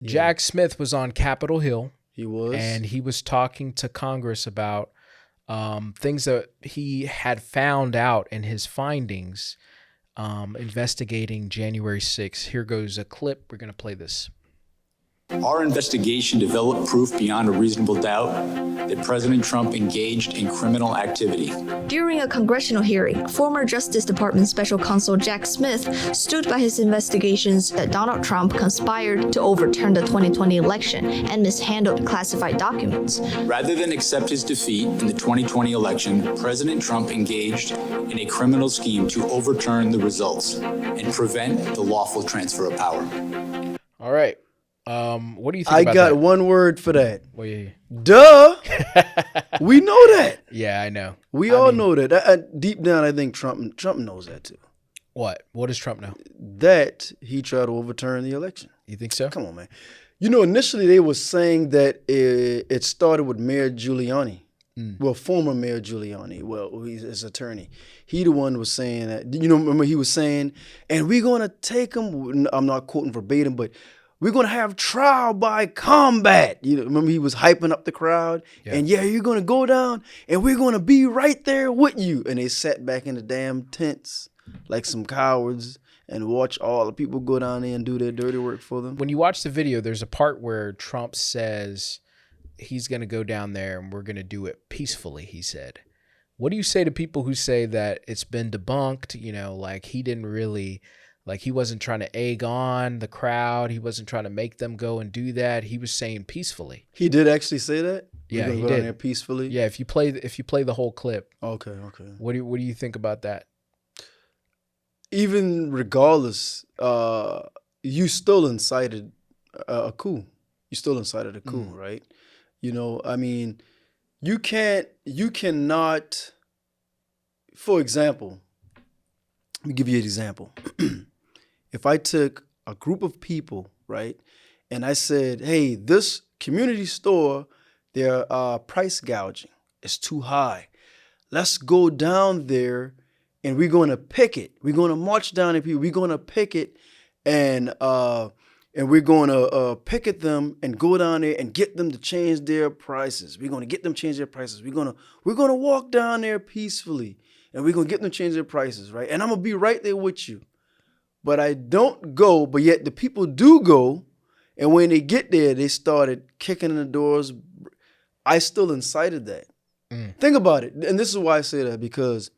Jack Smith was on Capitol Hill. He was. And he was talking to Congress about things that he had found out in his findings investigating January 6th. Here goes a clip. We're going to play this. Our investigation developed proof beyond a reasonable doubt that President Trump engaged in criminal activity. During a congressional hearing, former Justice Department Special Counsel Jack Smith stood by his investigations that Donald Trump conspired to overturn the 2020 election and mishandled classified documents. Rather than accept his defeat in the 2020 election, President Trump engaged in a criminal scheme to overturn the results and prevent the lawful transfer of power. All right. What do you think I about got that? one word for that. Well, yeah. Duh. We know that. Yeah, I know. We all know that. Deep down, I think Trump knows that too. What? What does Trump know? That he tried to overturn the election. You think so? Come on, man. You know, initially they were saying that it started with Mayor Giuliani. Well, former Mayor Giuliani. Well, he's his attorney. He the one was saying that. You know, remember he was saying, and we're going to take him. I'm not quoting verbatim, but we're going to have trial by combat. You know, remember he was hyping up the crowd. Yeah. And yeah, you're going to go down and we're going to be right there with you. And they sat back in the damn tents like some cowards and watch all the people go down there and do their dirty work for them. When you watch the video, there's a part where Trump says he's going to go down there and we're going to do it peacefully, he said. What do you say to people who say that it's been debunked, you know, like he didn't really... Like he wasn't trying to egg on the crowd. He wasn't trying to make them go and do that. He was saying peacefully. He did actually say that? Yeah, he go did. Down there peacefully? Yeah, if you play the whole clip. Okay. What do you think about that? Even regardless, you still incited a coup. You still incited a coup, right? You know, I mean, you cannot, for example, let me give you an example. If I took a group of people, right, and I said, hey, this community store, they're price gouging. It's too high. Let's go down there and we're going to picket. We're going to march down there, people. We're going to picket and we're going to picket them and go down there and get them to change their prices. We're going to get them to change their prices. We're going to walk down there peacefully and we're going to get them to change their prices, right? And I'm going to be right there with you. But I don't go, but yet the people do go. And when they get there, they started kicking in the doors. I still incited that. Think about it. And this is why I say that, because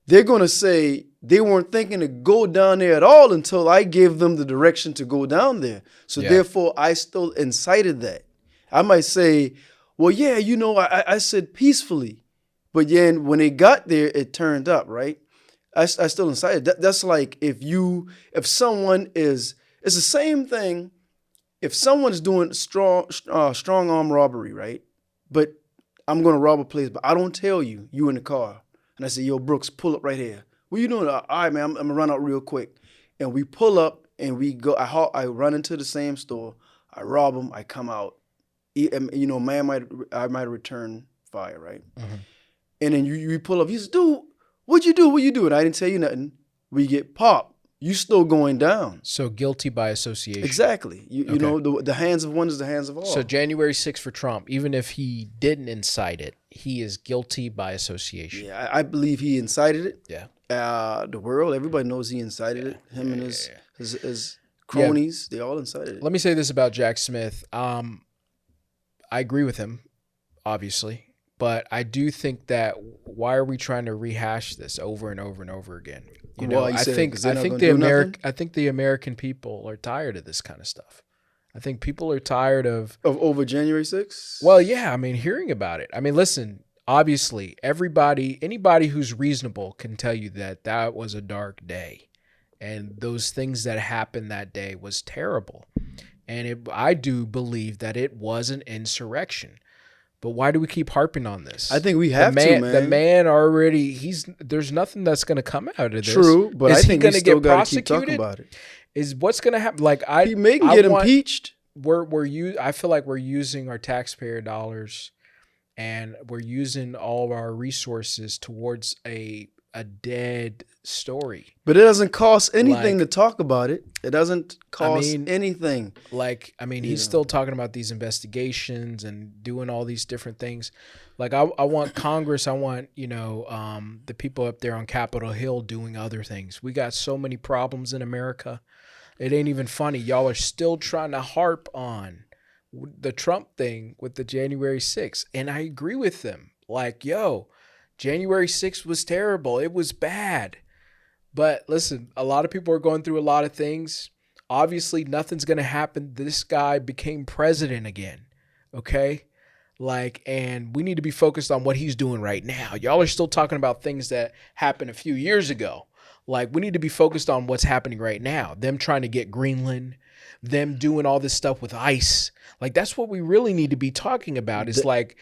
they're going to say they weren't thinking to go down there at all until I gave them the direction to go down there. So therefore, I still incited that. I might say, well, yeah, you know, I said peacefully. But then when they got there, it turned up, right? I still incited. That's like if someone is, it's the same thing. If someone's doing strong arm robbery, right? But I'm going to rob a place, but I don't tell you in the car. And I say, yo, Brooks, pull up right here. What you doing? All right, man, I'm going to run out real quick. And we pull up and we go, I run into the same store. I rob them. I come out. You know, I might return fire, right? Mm-hmm. And then you pull up. He says, dude, what'd you do? What you do? And I didn't tell you nothing. We get popped. You still going down. So guilty by association. Exactly. You know, the hands of one is the hands of all. So January 6th for Trump, even if he didn't incite it, he is guilty by association. Yeah, I believe he incited it. Yeah. The world, everybody knows he incited it. Him and his cronies, they all incited it. Let me say this about Jack Smith. I agree with him, obviously. But I do think that why are we trying to rehash this over and over and over again? You know, I think the American people are tired of this kind of stuff. I think people are tired of over January 6th. Well, yeah, I mean, hearing about it. I mean, listen, obviously, anybody who's reasonable can tell you that was a dark day, and those things that happened that day was terrible, and I do believe that it was an insurrection. But why do we keep harping on this? I think we have to, man. The man already, there's nothing that's going to come out of this. True, but I think we still got to keep talking about it. Is what's going to happen? Like he may get impeached. I feel like we're using our taxpayer dollars, and we're using all of our resources towards a a dead story. But it doesn't cost anything Like, to talk about it. It doesn't cost mean, anything. Like, I mean, You he's know. still talking about these investigations and doing all these different things. Like, I want Congress, I want, the people up there on Capitol Hill doing other things. We got so many problems in America. It ain't even funny. Y'all are still trying to harp on the Trump thing with the January 6th. And I agree with them. Like, yo, January 6th was terrible. It was bad. But listen, a lot of people are going through a lot of things. Obviously, nothing's going to happen. This guy became president again. Okay? Like, and we need to be focused on what he's doing right now. Y'all are still talking about things that happened a few years ago. Like, we need to be focused on what's happening right now. Them trying to get Greenland, them doing all this stuff with ICE. Like, that's what we really need to be talking about. Is like,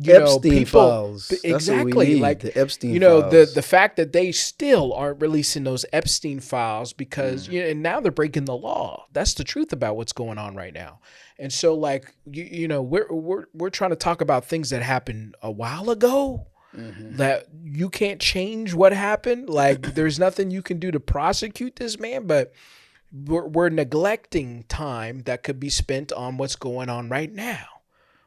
Epstein people files. That's exactly what we need, like the Epstein the files. fact that they still aren't releasing those Epstein files because and now they're breaking the law. That's the truth about what's going on right now. And so like we're trying to talk about things that happened a while ago. That you can't change what happened. Like there's nothing you can do to prosecute this man, but we're neglecting time that could be spent on what's going on right now.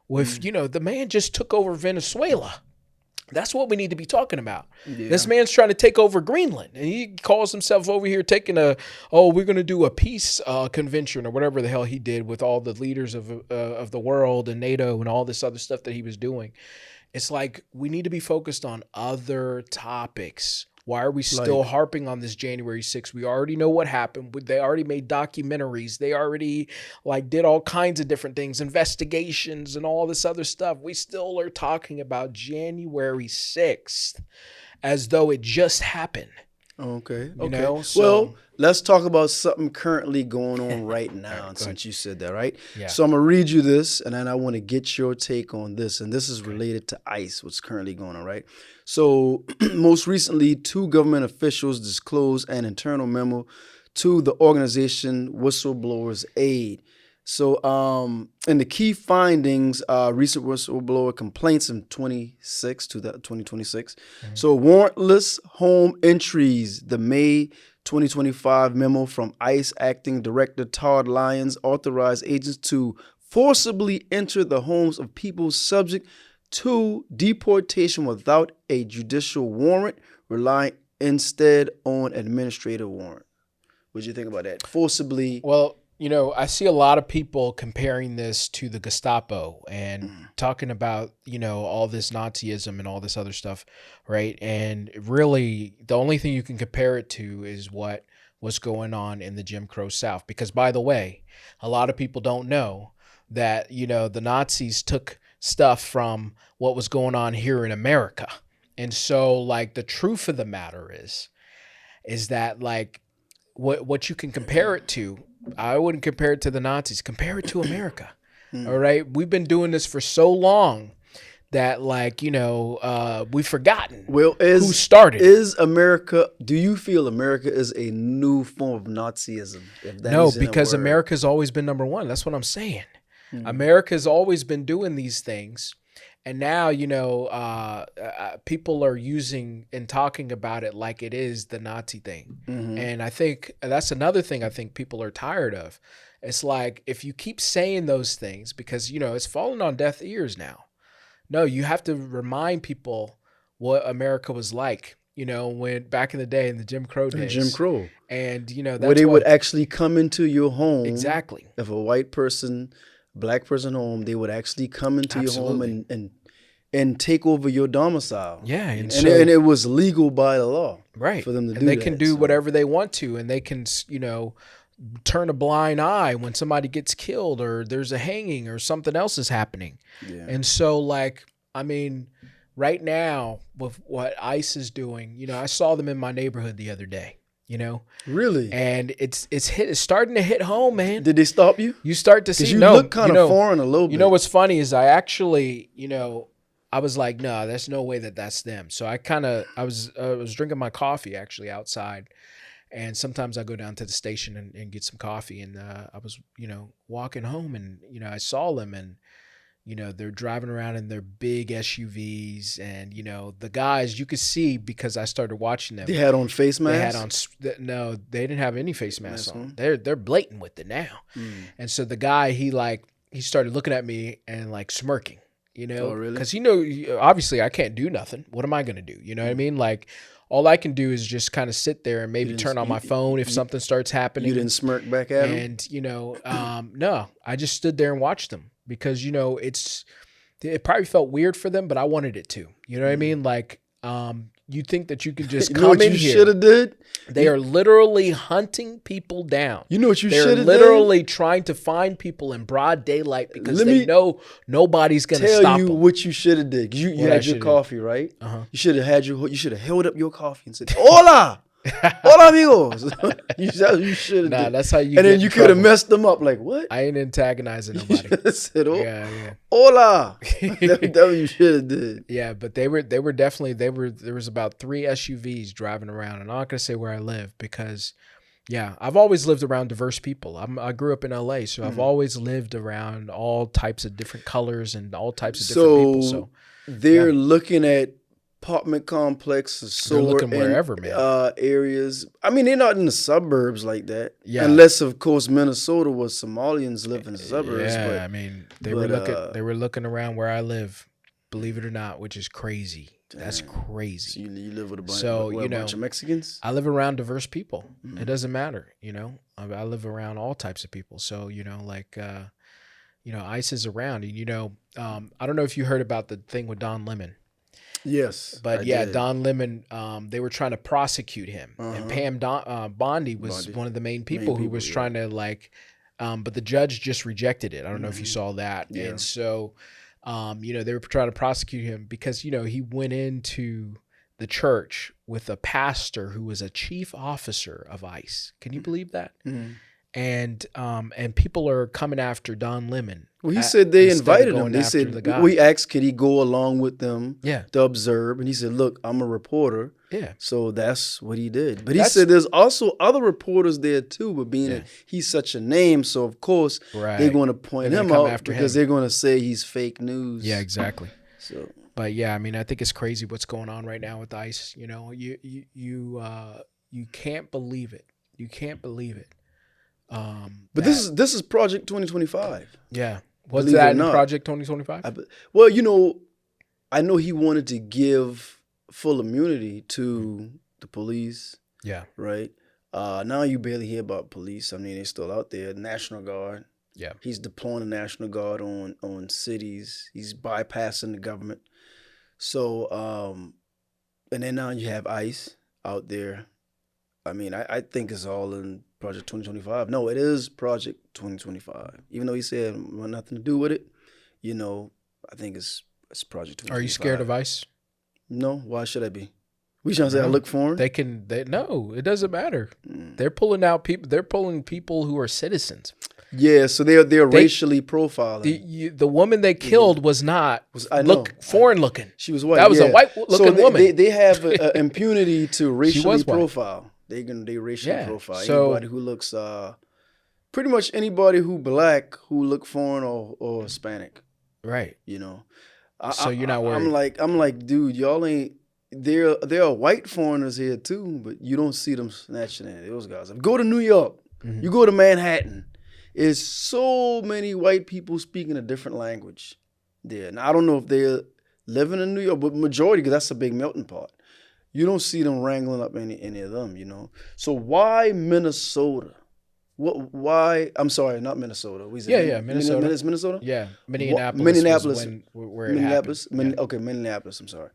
With the man just took over Venezuela. That's what we need to be talking about. Yeah. This man's trying to take over Greenland, and he calls himself over here taking we're going to do a peace convention or whatever the hell he did with all the leaders of the world and NATO and all this other stuff that he was doing. It's like we need to be focused on other topics. Why are we still harping on this January 6th? We already know what happened. They already made documentaries. They already did all kinds of different things, investigations and all this other stuff. We still are talking about January 6th as though it just happened. Okay. You know? Well, let's talk about something currently going on right now, Right, since you said that, right? Yeah. So I'm going to read you this, and then I want to get your take on this. And this is related to ICE, what's currently going on, right? So most recently, 2 government officials disclosed an internal memo to the organization Whistleblowers Aid. So in the key findings, recent whistleblower complaints in 2026. So warrantless home entries, the May 2025 memo from ICE Acting Director Todd Lyons authorized agents to forcibly enter the homes of people subject to deportation without a judicial warrant, relying instead on administrative warrant. What do you think about that? Forcibly. Well, I see a lot of people comparing this to the Gestapo and talking about, all this Nazism and all this other stuff, right? And really, the only thing you can compare it to is what was going on in the Jim Crow South. Because, by the way, a lot of people don't know that, the Nazis took stuff from what was going on here in America. And so, the truth of the matter is that, what you can compare it to, I wouldn't compare it to the Nazis. Compare it to America. All right. We've been doing this for so long that we've forgotten who started. Is America, do you feel America is a new form of Nazism? If that No, is in a because word? America's always been number one. That's what I'm saying. America's always been doing these things. And now, people are using and talking about it like it is the Nazi thing. And I think that's another thing I think people are tired of. It's like, if you keep saying those things, because, it's fallen on deaf ears now. No, you have to remind people what America was like, when back in the day in the Jim Crow days. Jim Crow. And, that's where they would actually come into your home. Exactly. If a white person, black person home, they would actually come into your home and take over your domicile. Yeah. And it was legal by the law. Right. For them to do and they that, can do whatever they want to, and they can, turn a blind eye when somebody gets killed or there's a hanging or something else is happening. Yeah. And so right now with what ICE is doing, I saw them in my neighborhood the other day, Really? And it's starting to hit home, man. Did they stop you? You start to see, you look kind of foreign a little bit. You know what's funny is I actually, I was like, no, there's no way that's them. So I was drinking my coffee actually outside, and sometimes I go down to the station and get some coffee. And I was, walking home, and I saw them, and You know, they're driving around in their big SUVs, and you know, the guys you could see because I started watching them. They had on face masks. They had on no, they didn't have any face masks Mask on. on? They're blatant with it now. And so the guy he started looking at me and like smirking, you know, Oh, really? because obviously I can't do nothing. What am I gonna do? You know what I mean? Like all I can do is just kind of sit there and maybe didn't- turn on my phone if something starts happening. You didn't smirk back at him? And you know, no, I just stood there and watched them because you know it probably felt weird for them, but I wanted it to. You know what I mean? Like, you think that you could just You know come what in you here? should have did? They are literally hunting people down. You know what you They're should have literally trying to find people in broad daylight because Let they me know nobody's gonna Tell stop you them. what you should have did. You What I had your shoulda coffee, right? Uh-huh. You should have held up your coffee and said, "Hola, hola, amigos." You should have. Nah, did. that's how you. And get then in you could have trouble. messed them up. Like what? I ain't antagonizing You nobody. should have said, "Oh, Yeah. hola." That's what you should have did. Yeah, but they were definitely there was about 3 SUVs driving around, and I'm not gonna say where I live because, yeah, I've always lived around diverse people. I grew up in LA, so I've always lived around all types of different colors and all types of different people. So they're looking at apartment complexes, They're looking in, wherever, man. areas. I mean, they're not in the suburbs like that. Yeah. Unless, of course, Minnesota, where Somalians live in the suburbs. yeah, But I mean they were looking around where I live, believe it or not, which is crazy. That's so crazy. you live with a bunch, So, a you know, bunch of Mexicans? I live around diverse people. It doesn't matter, you know. I live around all types of people. So, you know, like, you know, ICE is around. And, you know, I don't know if you heard about the thing with Don Lemon. Yes. But I yeah, did. Don Lemon, they were trying to prosecute him. And Pam Bondi was one of the main people who was trying to like, but the judge just rejected it. I don't know if you saw that. Yeah. And so, you know, they were trying to prosecute him because, you know, he went into the church with a pastor who was a chief officer of ICE. Can you believe that? And people are coming after Don Lemon. Well, he said they instead of invited him. going They after said, the guy. we asked, could he go along with them Yeah. to observe? And he said, look, I'm a reporter. Yeah. So that's what he did. But he That's- said there's also other reporters there too, but being Yeah. that he's such a name, so of course Right. they're going to point They're him gonna come out after because him. they're going to say he's fake news. Yeah, exactly. So But yeah, I mean, I think it's crazy what's going on right now with ICE. You know, you can't believe it. You can't believe it. but this is Project 2025. Yeah. Was Believe it that or in not. Project 2025? Well, you know, I know he wanted to give full immunity to the police, Yeah. right? Now you barely hear about police. I mean, they're still out there. National Guard. Yeah. He's deploying the National Guard on cities. He's bypassing the government. So, and then now you have ICE out there. I mean, I think it's all in Project 2025. No, it is Project 2025. Even though he said want nothing to do with it, you know, I think it's Project 2025. Are you scared of ICE? No, why should I be? We trying to say I look for him? No, it doesn't matter. Mm. They're pulling out people. They're pulling people who are citizens. Yeah, so they're racially profiling. The woman they killed was not I know. foreign looking. She was white. That was a yeah. white-looking woman. They have impunity to racially was white. profile. They racially Yeah, profile so- anybody who looks pretty much anybody who black who look foreign or Hispanic. Right. You know. So you're not worried? I'm like, dude, y'all ain't. There are white foreigners here too, but you don't see them snatching at those guys. Go to New York. Mm-hmm. You go to Manhattan. There's so many white people speaking a different language there. Now I don't know if they're living in New York, but majority, because that's a big melting pot. You don't see them wrangling up any of them, you know. So why Minnesota? Why? I'm sorry, not Minnesota. Minnesota. It's Minnesota. Yeah, Minneapolis. Minneapolis. Was where it Minneapolis. happened. Okay, Minneapolis. I'm sorry.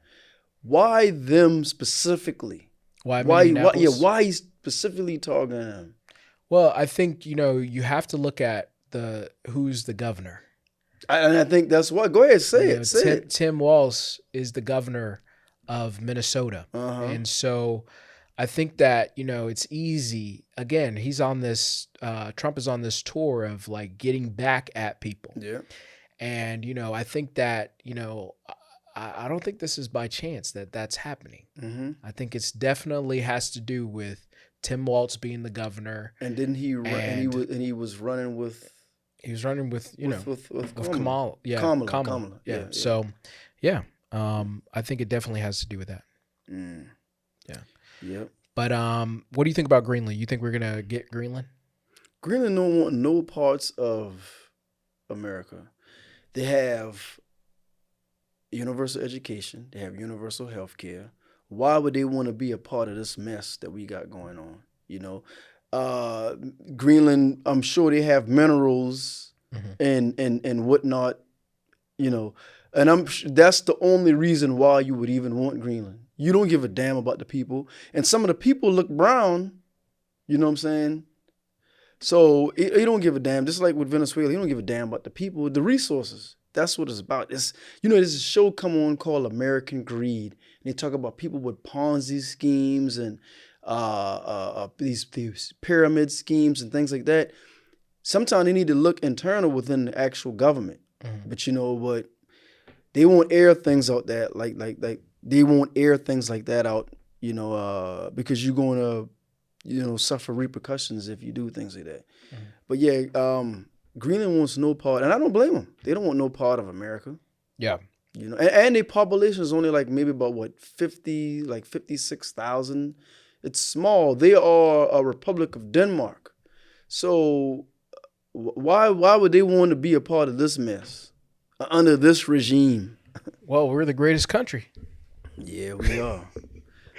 Why them specifically? Why Why Minneapolis? why he's specifically talking to them? Well, I think you have to look at who's the governor. And I think that's why. Go ahead, say You it. know, Say it. Tim Walz is the governor of Minnesota, Uh-huh. and so I think that it's easy. Again, he's on this. Trump is on this tour of like getting back at people, Yeah. and I think that I don't think this is by chance that that's happening. Mm-hmm. I think it's definitely has to do with Tim Walz being the governor. And didn't he run? And he was running with He was running with with with Kamala. Yeah, Kamala. Yeah. Yeah. So, yeah. I think it definitely has to do with that. Mm. Yeah. Yep. But what do you think about Greenland? You think we're gonna get Greenland? Greenland don't want no parts of America. They have universal education. They have universal health care. Why would they want to be a part of this mess that we got going on? You know, Greenland. I'm sure they have minerals and whatnot. You know, and that's the only reason why you would even want Greenland. You don't give a damn about the people, and some of the people look brown. You know what I'm saying? So he don't give a damn. Just like with Venezuela, he don't give a damn about the people, the resources. That's what it's about. It's there's a show come on called American Greed, and they talk about people with Ponzi schemes and these pyramid schemes and things like that. Sometimes they need to look internal within the actual government. But you know what? They won't air things out that like they won't air things like that out. Because you're going to suffer repercussions if you do things like that. But yeah, Greenland wants no part, and I don't blame them. They don't want no part of America. Yeah. And their population is only like maybe about 56,000. It's small. They are a Republic of Denmark. So why would they want to be a part of this mess under this regime? Well, we're the greatest country. Yeah, we are.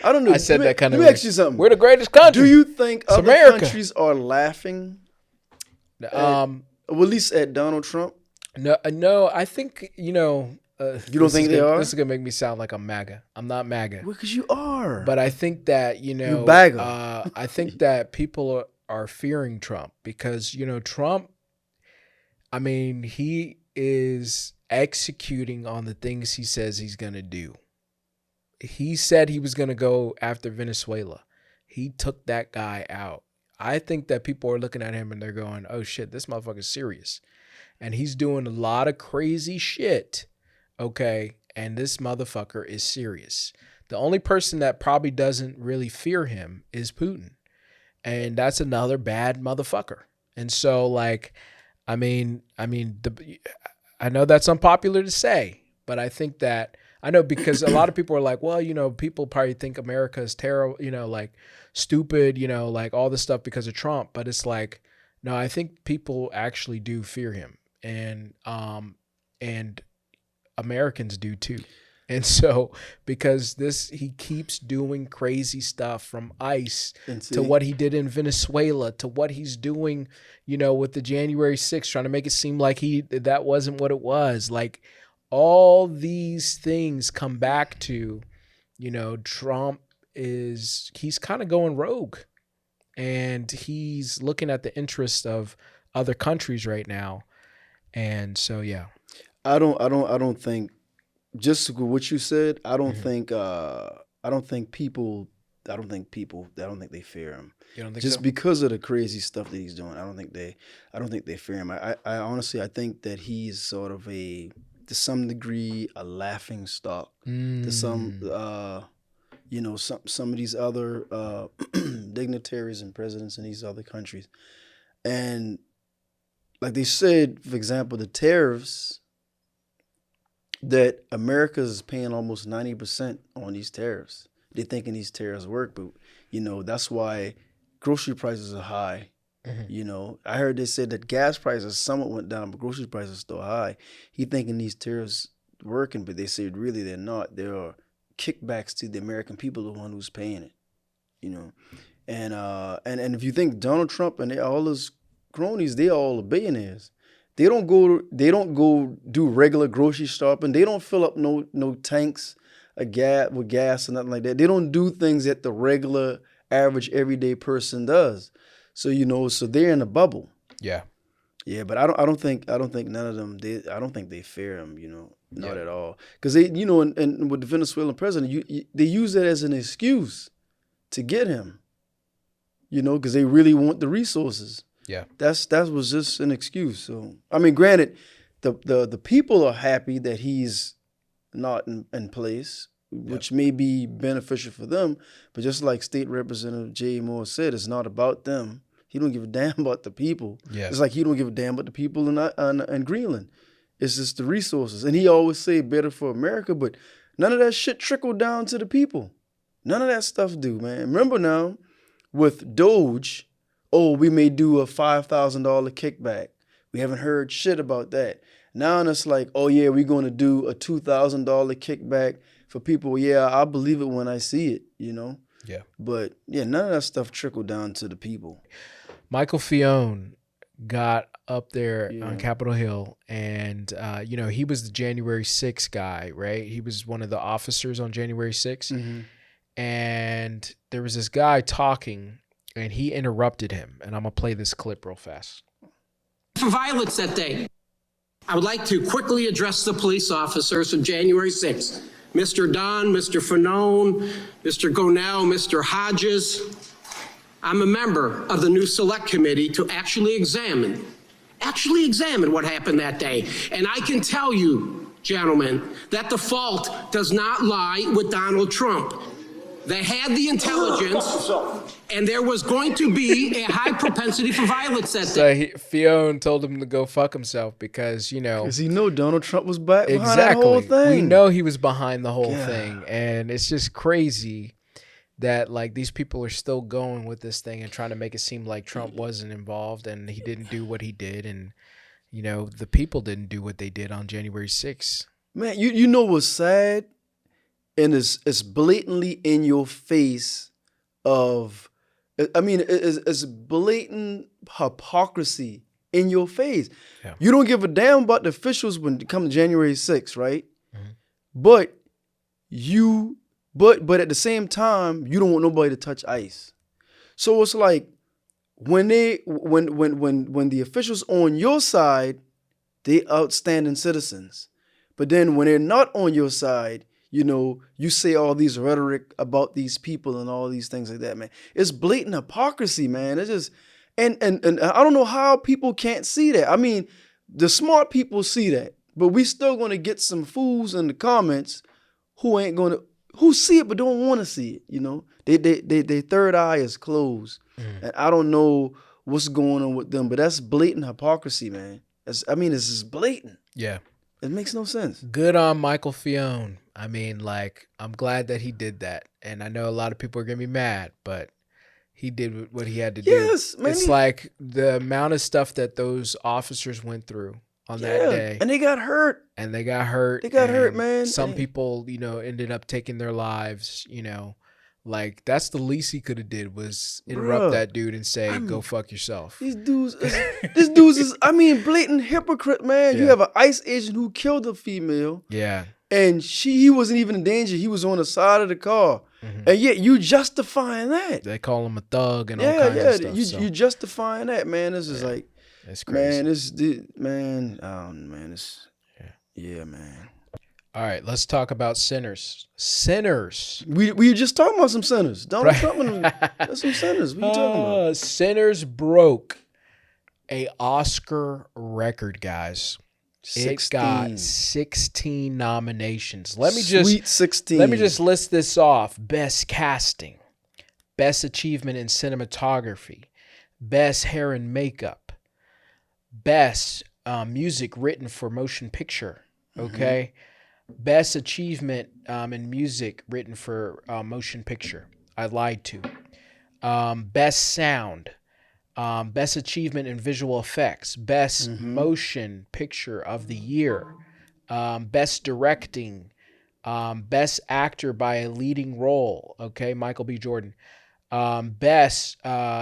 I don't know. I said that kind of. Let me ask you something. We're the greatest country. Do you think It's other America. countries are laughing? Well, at least at Donald Trump. No. I think You don't think they are? This is gonna make me sound like I'm MAGA. I'm not MAGA. Well, because you are. But I think that You bagger. I think that people are fearing Trump because Trump. I mean, he is executing on the things he says he's gonna do. He said he was gonna go after Venezuela. He took that guy out. I think that people are looking at him and they're going, "Oh shit, this motherfucker's serious," and he's doing a lot of crazy shit. Okay, and this motherfucker is serious. The only person that probably doesn't really fear him is Putin. And that's another bad motherfucker. And so I know that's unpopular to say, but I think that I know because a lot of people are like, well, people probably think America is terrible, stupid, like all this stuff because of Trump. But it's like, no, I think people actually do fear him. And Americans do too. And so because he keeps doing crazy stuff from ICE to what he did in Venezuela to what he's doing, with the January 6th, trying to make it seem like that wasn't what it was. Like all these things come back to, Trump he's kind of going rogue and he's looking at the interests of other countries right now. And so, yeah. I don't think, just what you said, I don't think people they fear him. You don't think Just so? because of the crazy stuff that he's doing. I don't think they fear him. I honestly, I think that he's sort of to some degree a laughing stock to some some of these other dignitaries and presidents in these other countries. And like they said, for example, the tariffs, that America is paying almost 90% on these tariffs. They're thinking these tariffs work, but that's why grocery prices are high. I heard they said that gas prices somewhat went down, but grocery prices are still high. He thinking these tariffs working, but they said really they're not. There are kickbacks to the American people, the one who's paying it. And if you think Donald Trump and all his cronies, they're all billionaires. They don't go do regular grocery shopping. They don't fill up no tanks with gas or nothing like that. They don't do things that the regular, average, everyday person does. So so they're in a bubble. Yeah. Yeah, but I don't think none of them. I don't think they fear him. Not at all. Because they and with the Venezuelan president, they use that as an excuse to get him. Because they really want the resources. Yeah. That was just an excuse. So I mean, granted, the people are happy that he's not in place, which may be beneficial for them. But just like State Representative Jay Moore said, it's not about them. He don't give a damn about the people. Yeah. It's like he don't give a damn about the people in Greenland. It's just the resources. And he always say better for America, but none of that shit trickled down to the people. None of that stuff do, man. Remember now, with Doge, we may do a $5,000 kickback. We haven't heard shit about that. Now it's like, we're going to do a $2,000 kickback for people. Yeah, I believe it when I see it, Yeah. But yeah, none of that stuff trickled down to the people. Michael Fione got up there Yeah. on Capitol Hill, and he was the January 6th guy, right? He was one of the officers on January 6th. Mm-hmm. And there was this guy talking, and he interrupted him. And I'm going to play this clip real fast. For violence that day, I would like to quickly address the police officers of January 6th. Mr. Don, Mr. Fanone, Mr. Gonell, Mr. Hodges. I'm a member of the new select committee to actually examine what happened that day. And I can tell you, gentlemen, that the fault does not lie with Donald Trump. They had the intelligence, and there was going to be a high propensity for violence that day. So Fione told him to go fuck himself because, Because he knew Donald Trump was back behind exactly. that whole thing. We know he was behind the whole Yeah. thing. And it's just crazy that like these people are still going with this thing and trying to make it seem like Trump wasn't involved and he didn't do what he did. And, the people didn't do what they did on January 6th. Man, you know what's sad? And it's blatantly in your face it's blatant hypocrisy in your face. Yeah. You don't give a damn about the officials when it comes January 6th, right? Mhm. But at the same time, you don't want nobody to touch ICE. So it's like when the officials on your side, they outstanding citizens. But then when they're not on your side, you say all these rhetoric about these people and all these things like that, man. It's blatant hypocrisy, man. It's just, and I don't know how people can't see that. I mean, the smart people see that, but we still going to get some fools in the comments who see it but don't want to see it. They third eye is closed, and I don't know what's going on with them, but that's blatant hypocrisy, man. It's just blatant. Yeah. It makes no sense. Good on Michael Fione. I mean, I'm glad that he did that. And I know a lot of people are going to be mad, but he did what he had to do. Yes, man. It's like the amount of stuff that those officers went through on that day. And they got hurt. They got hurt. They got hurt, and man. Some Hey. people, ended up taking their lives, That's the least he could have did was interrupt Bruh. that dude and say, go fuck yourself. These dudes, is blatant hypocrite, man. You Yeah. have an ICE agent who killed a female, Yeah. and he wasn't even in danger. He was on the side of the car, and yet you justifying that. They call him a thug and all kinds of stuff. You justifying that, man. This is like, It's crazy. man, man. All right, let's talk about sinners. Sinners. We were just talking about some sinners. Donald Right. Trump and them, that's some sinners. What you talking about? Sinners broke a Oscar record, guys. It got 16 nominations. Sweet 16. Let me just list this off. Best casting, best achievement in cinematography, best hair and makeup, best music written for motion picture. Okay. Best achievement in music written for motion picture. I lied to. Best sound. Best achievement in visual effects. Best motion picture of the year. Best directing. Best actor by a leading role. Okay, Michael B. Jordan. Best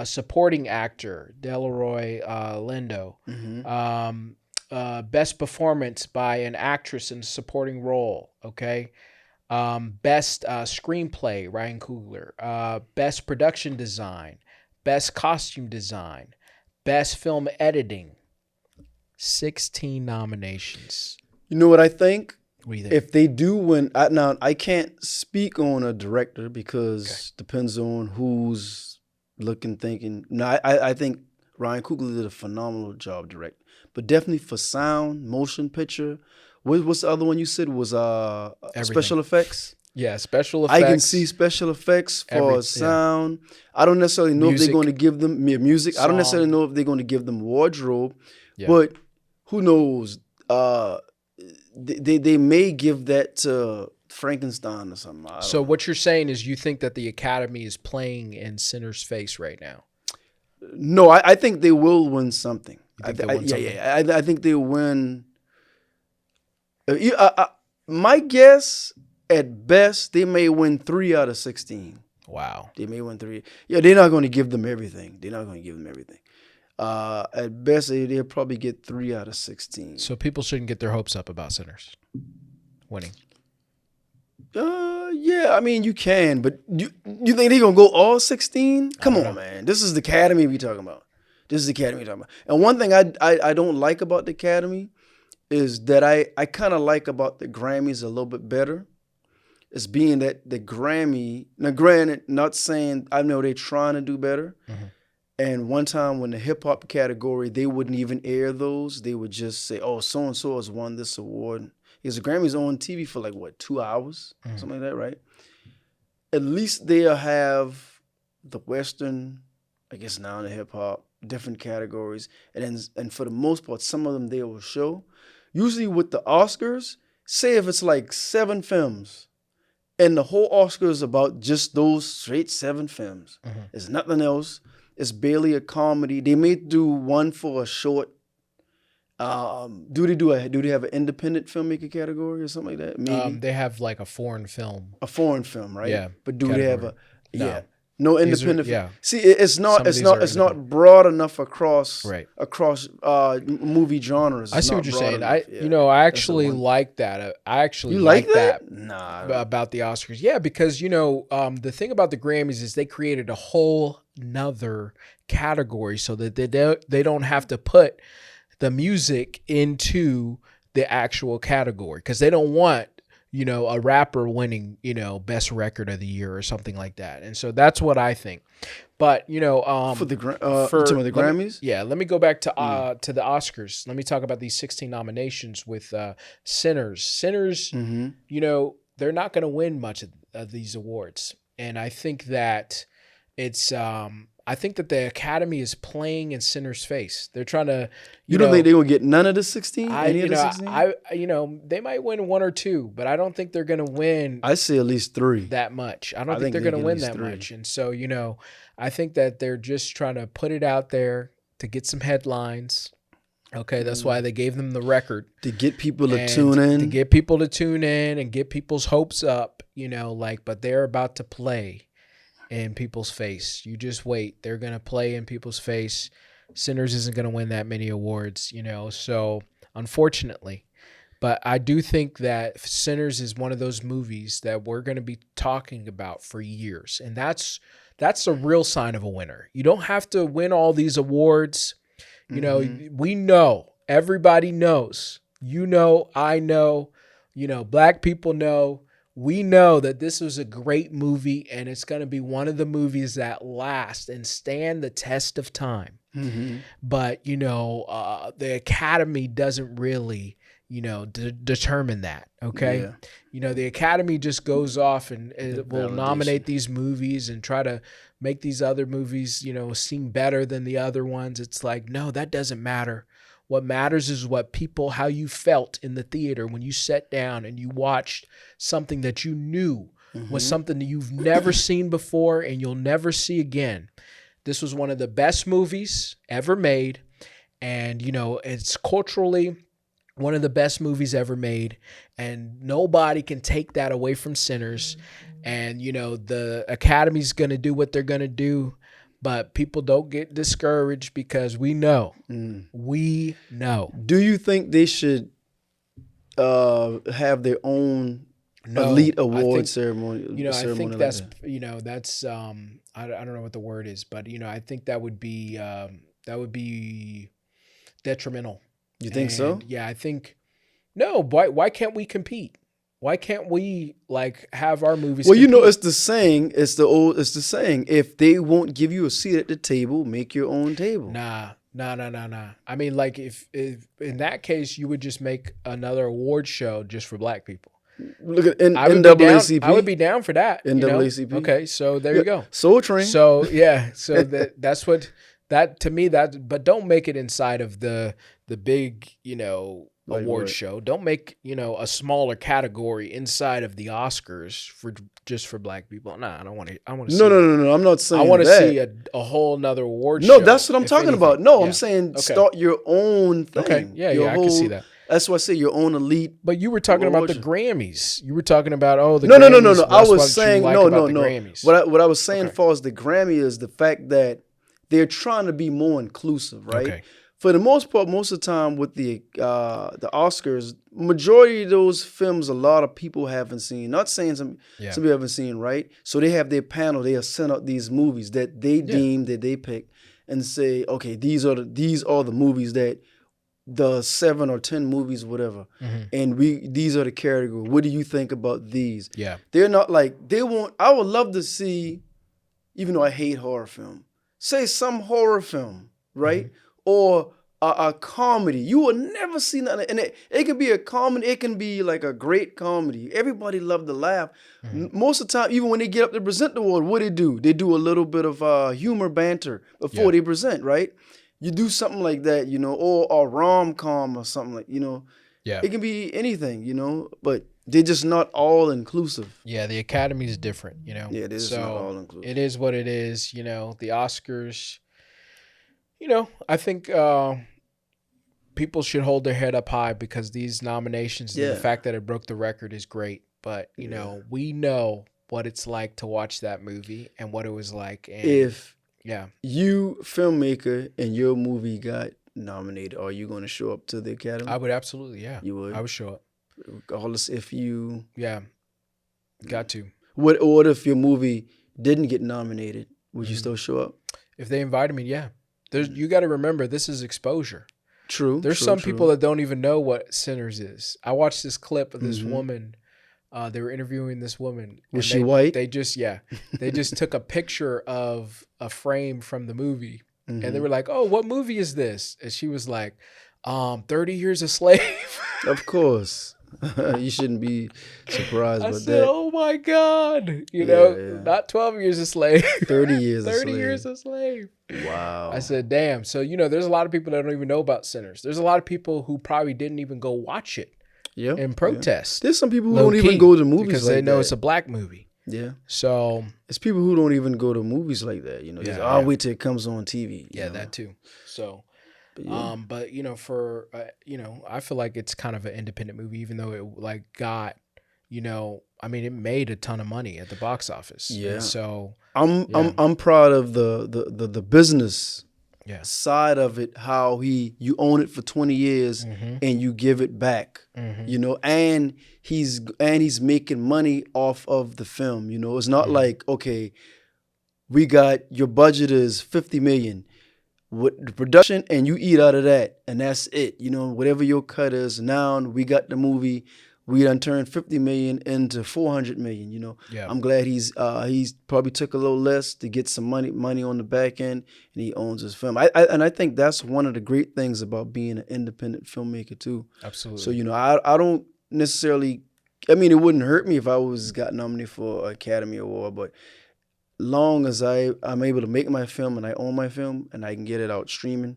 supporting actor, Delroy Lindo. Best performance by an actress in a supporting role. Okay. Best screenplay, Ryan Coogler. Best production design. Best costume design. Best film editing. 16 nominations. You know what I think? What do you think? If they do win, now I can't speak on a director because depends on who's thinking. No, I think Ryan Coogler did a phenomenal job directing, but definitely for sound, motion picture. What's the other one you said was Everything. special effects? Yeah, special effects. I can see special effects for sound. I don't necessarily know if they're going to give them music. I don't necessarily know if they're going to give them wardrobe, but who knows? They may give that to Frankenstein or something. So what you're saying is you think that the Academy is playing in Sinner's face right now? No, I think they will win something. I think they'll win. My guess, at best, they may win 3 out of 16. Wow. They may win 3. Yeah, they're not going to give them everything. At best, they'll probably get 3 out of 16. So people shouldn't get their hopes up about Sinners winning. Yeah, I mean, you can, but you think they're going to go all 16? Come on, man. This is the Academy we talking about. And one thing I don't like about the Academy is that I kind of like about the Grammys a little bit better. It's being that the Grammy, now granted, not saying I know they're trying to do better. Mm-hmm. And one time when the hip hop category, they wouldn't even air those. They would just say, oh, so-and-so has won this award. Because the Grammys on TV for 2 hours? Mm-hmm. Something like that, right? At least they'll have the Western, I guess now the hip hop, different categories. And for the most part, some of them they will show. Usually with the Oscars, say if it's 7 films, and the whole Oscar is about just those straight 7 films. Mm-hmm. It's nothing else. It's barely a comedy. They may do one for a short. Do they have an independent filmmaker category or something like that? Maybe. They have a foreign film. A foreign film, right? Yeah. But do category. They have no independent film? See, it's not broad enough across movie genres. I see what you're saying. I actually like that. I actually like that. Nah. About the Oscars. Yeah, because the thing about the Grammys is they created a whole nother category so that they don't have to put the music into the actual category, because they don't want a rapper winning, best record of the year or something like that. And so that's what I think. But, for the Grammys? Let me go back to the Oscars. Let me talk about these 16 nominations with Sinners. Sinners, mm-hmm. They're not going to win much of these awards. And I think that I think that the Academy is playing in Sinner's face. They're trying to. You don't think they're gonna get none of the 16? They might win 1 or 2, but I don't think they're gonna win. I say at least 3. That much. I don't think they're gonna win that 3. Much. And so I think that they're just trying to put it out there to get some headlines. Okay, that's why they gave them the record to get people to tune in. To get people to tune in and get people's hopes up. But they're about to play in people's face. You just wait. They're going to play in people's face. Sinners isn't going to win that many awards, so unfortunately. But I do think that Sinners is one of those movies that we're going to be talking about for years. And that's a real sign of a winner. You don't have to win all these awards. We know, everybody knows, I know, black people know. We know that this was a great movie, and it's going to be one of the movies that last and stand the test of time. Mm-hmm. But, the Academy doesn't really, determine that. Okay. Yeah. The Academy just goes off and will nominate these movies and try to make these other movies, seem better than the other ones. It's no, that doesn't matter. What matters is how you felt in the theater when you sat down and you watched something that you knew was something that you've never seen before and you'll never see again. This was one of the best movies ever made. And, it's culturally one of the best movies ever made. And nobody can take that away from Sinners. And, the Academy's going to do what they're going to do. But people don't get discouraged because we know. We know. Do you think they should have their own elite award ceremony? I think that's I don't know what the word is, but I think that would be detrimental. You think so? Yeah, I think no. Why can't we compete? Why can't we have our movies? Well, it's the saying. It's the saying. If they won't give you a seat at the table, make your own table. Nah. I mean, if in that case, you would just make another award show just for black people. Look at I would be down. NAACP. I would be down for that. NAACP. Okay, so there you go. Soul Train. So yeah, so that's what that to me that. But don't make it inside of the big Like award what? show. Don't make a smaller category inside of the Oscars for just for black people. Nah, I don't want to. I want to. No. I'm not saying I want to that. see a whole nother award No, show. that's what I'm if talking anything. about. No, Yeah. I'm saying Okay. start your own thing. Okay, yeah, Your I can see that. That's why I say your own elite. But you were talking about the Grammys. You were talking about the No. Grammys. I That's what was you saying like no. about the Grammys. What I was saying Okay. far as the Grammy is the fact that they're trying to be more inclusive, right? Okay. For the most part, most of the time with the Oscars, majority of those films, a lot of people haven't seen. Not saying some people haven't seen, right? So they have their panel. They have sent out these movies that they deem that they pick and say, okay, these are the movies that the 7 or 10 movies, whatever, and these are the category. What do you think about these? Yeah. They're not like they won't. I would love to see, even though I hate horror film, say some horror film, right? Or a comedy. You will never see nothing. And it can be a comedy. It can be like a great comedy. Everybody love to laugh. Most of the time, even when they get up to present the award, what do? They do a little bit of humor banter before they present, right? You do something like that, or a rom-com or something like, Yeah. It can be anything, but they're just not all inclusive. Yeah, the Academy is different, Yeah, they're just not all inclusive. It is what it is, the Oscars. I think people should hold their head up high because these nominations and the fact that it broke the record is great. But we know what it's like to watch that movie and what it was like. And If yeah, you, filmmaker, and your movie got nominated, are you going to show up to the Academy? I would absolutely, yeah. You would? I would show up. Regardless if you... Yeah, got to. What if your movie didn't get nominated? Would you still show up? If they invited me, yeah. You got to remember, this is exposure. True. There's some people that don't even know what Sinners is. I watched this clip of this woman. They were interviewing this woman. Was she white? They just took a picture of a frame from the movie, and they were like, "Oh, what movie is this?" And she was like, 30 Years a Slave. Of course. You shouldn't be surprised I about said, that. "Oh my God!" Yeah. Not 12 Years a Slave. 30 years a 30 slave. Years a Slave. Wow. I said, "Damn." So there's a lot of people that don't even know about Sinners. There's a lot of people who probably didn't even go watch it and protest. There's some people who Low don't even key, go to movies because like they know that. it's a black movie. Yeah. So It's people who don't even go to movies like that. Just, I'll wait till it comes on TV. you know? that too. So, But but for I feel like it's kind of an independent movie, even though it got, it made a ton of money at the box office. Yeah. And so I'm proud of the business yeah, side of it, how you own it for 20 years and you give it back, and he's making money off of the film. It's not like, okay, we got your budget is 50 million with the production and you eat out of that and that's it. Whatever your cut is, now we got the movie. We done turned 50 million into 400 million. Yeah. I'm glad he's probably took a little less to get some money on the back end, and he owns his film. I think that's one of the great things about being an independent filmmaker too. absolutely. So I don't necessarily. It wouldn't hurt me if I got nominated for an Academy Award, but long as I'm able to make my film and I own my film and I can get it out streaming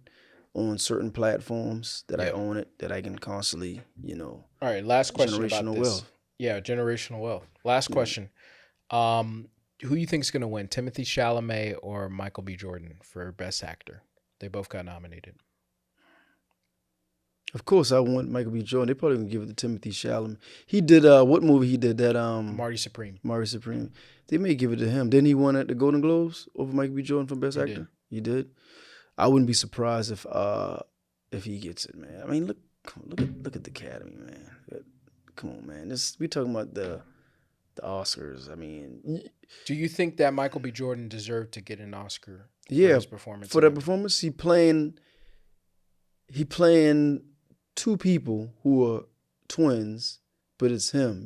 on certain platforms that I own it, that I can constantly, All right, last question about generational this. wealth. Yeah, generational wealth. Last question. Who you think is going to win, Timothy Chalamet or Michael B. Jordan for Best Actor? They both got nominated. Of course, I want Michael B. Jordan. They probably gonna give it to Timothy Chalamet. He did what movie he did that Marty Supreme. Marty Supreme. They may give it to him. Didn't he win at the Golden Globes over Michael B. Jordan for Best Actor? did. He did. I wouldn't be surprised if he gets it, man. Look at the Academy, man. Come on, man. We talking about the Oscars. Do you think that Michael B. Jordan deserved to get an Oscar for Yeah, his performance? for that performance, he playing two people who are twins, but it's him,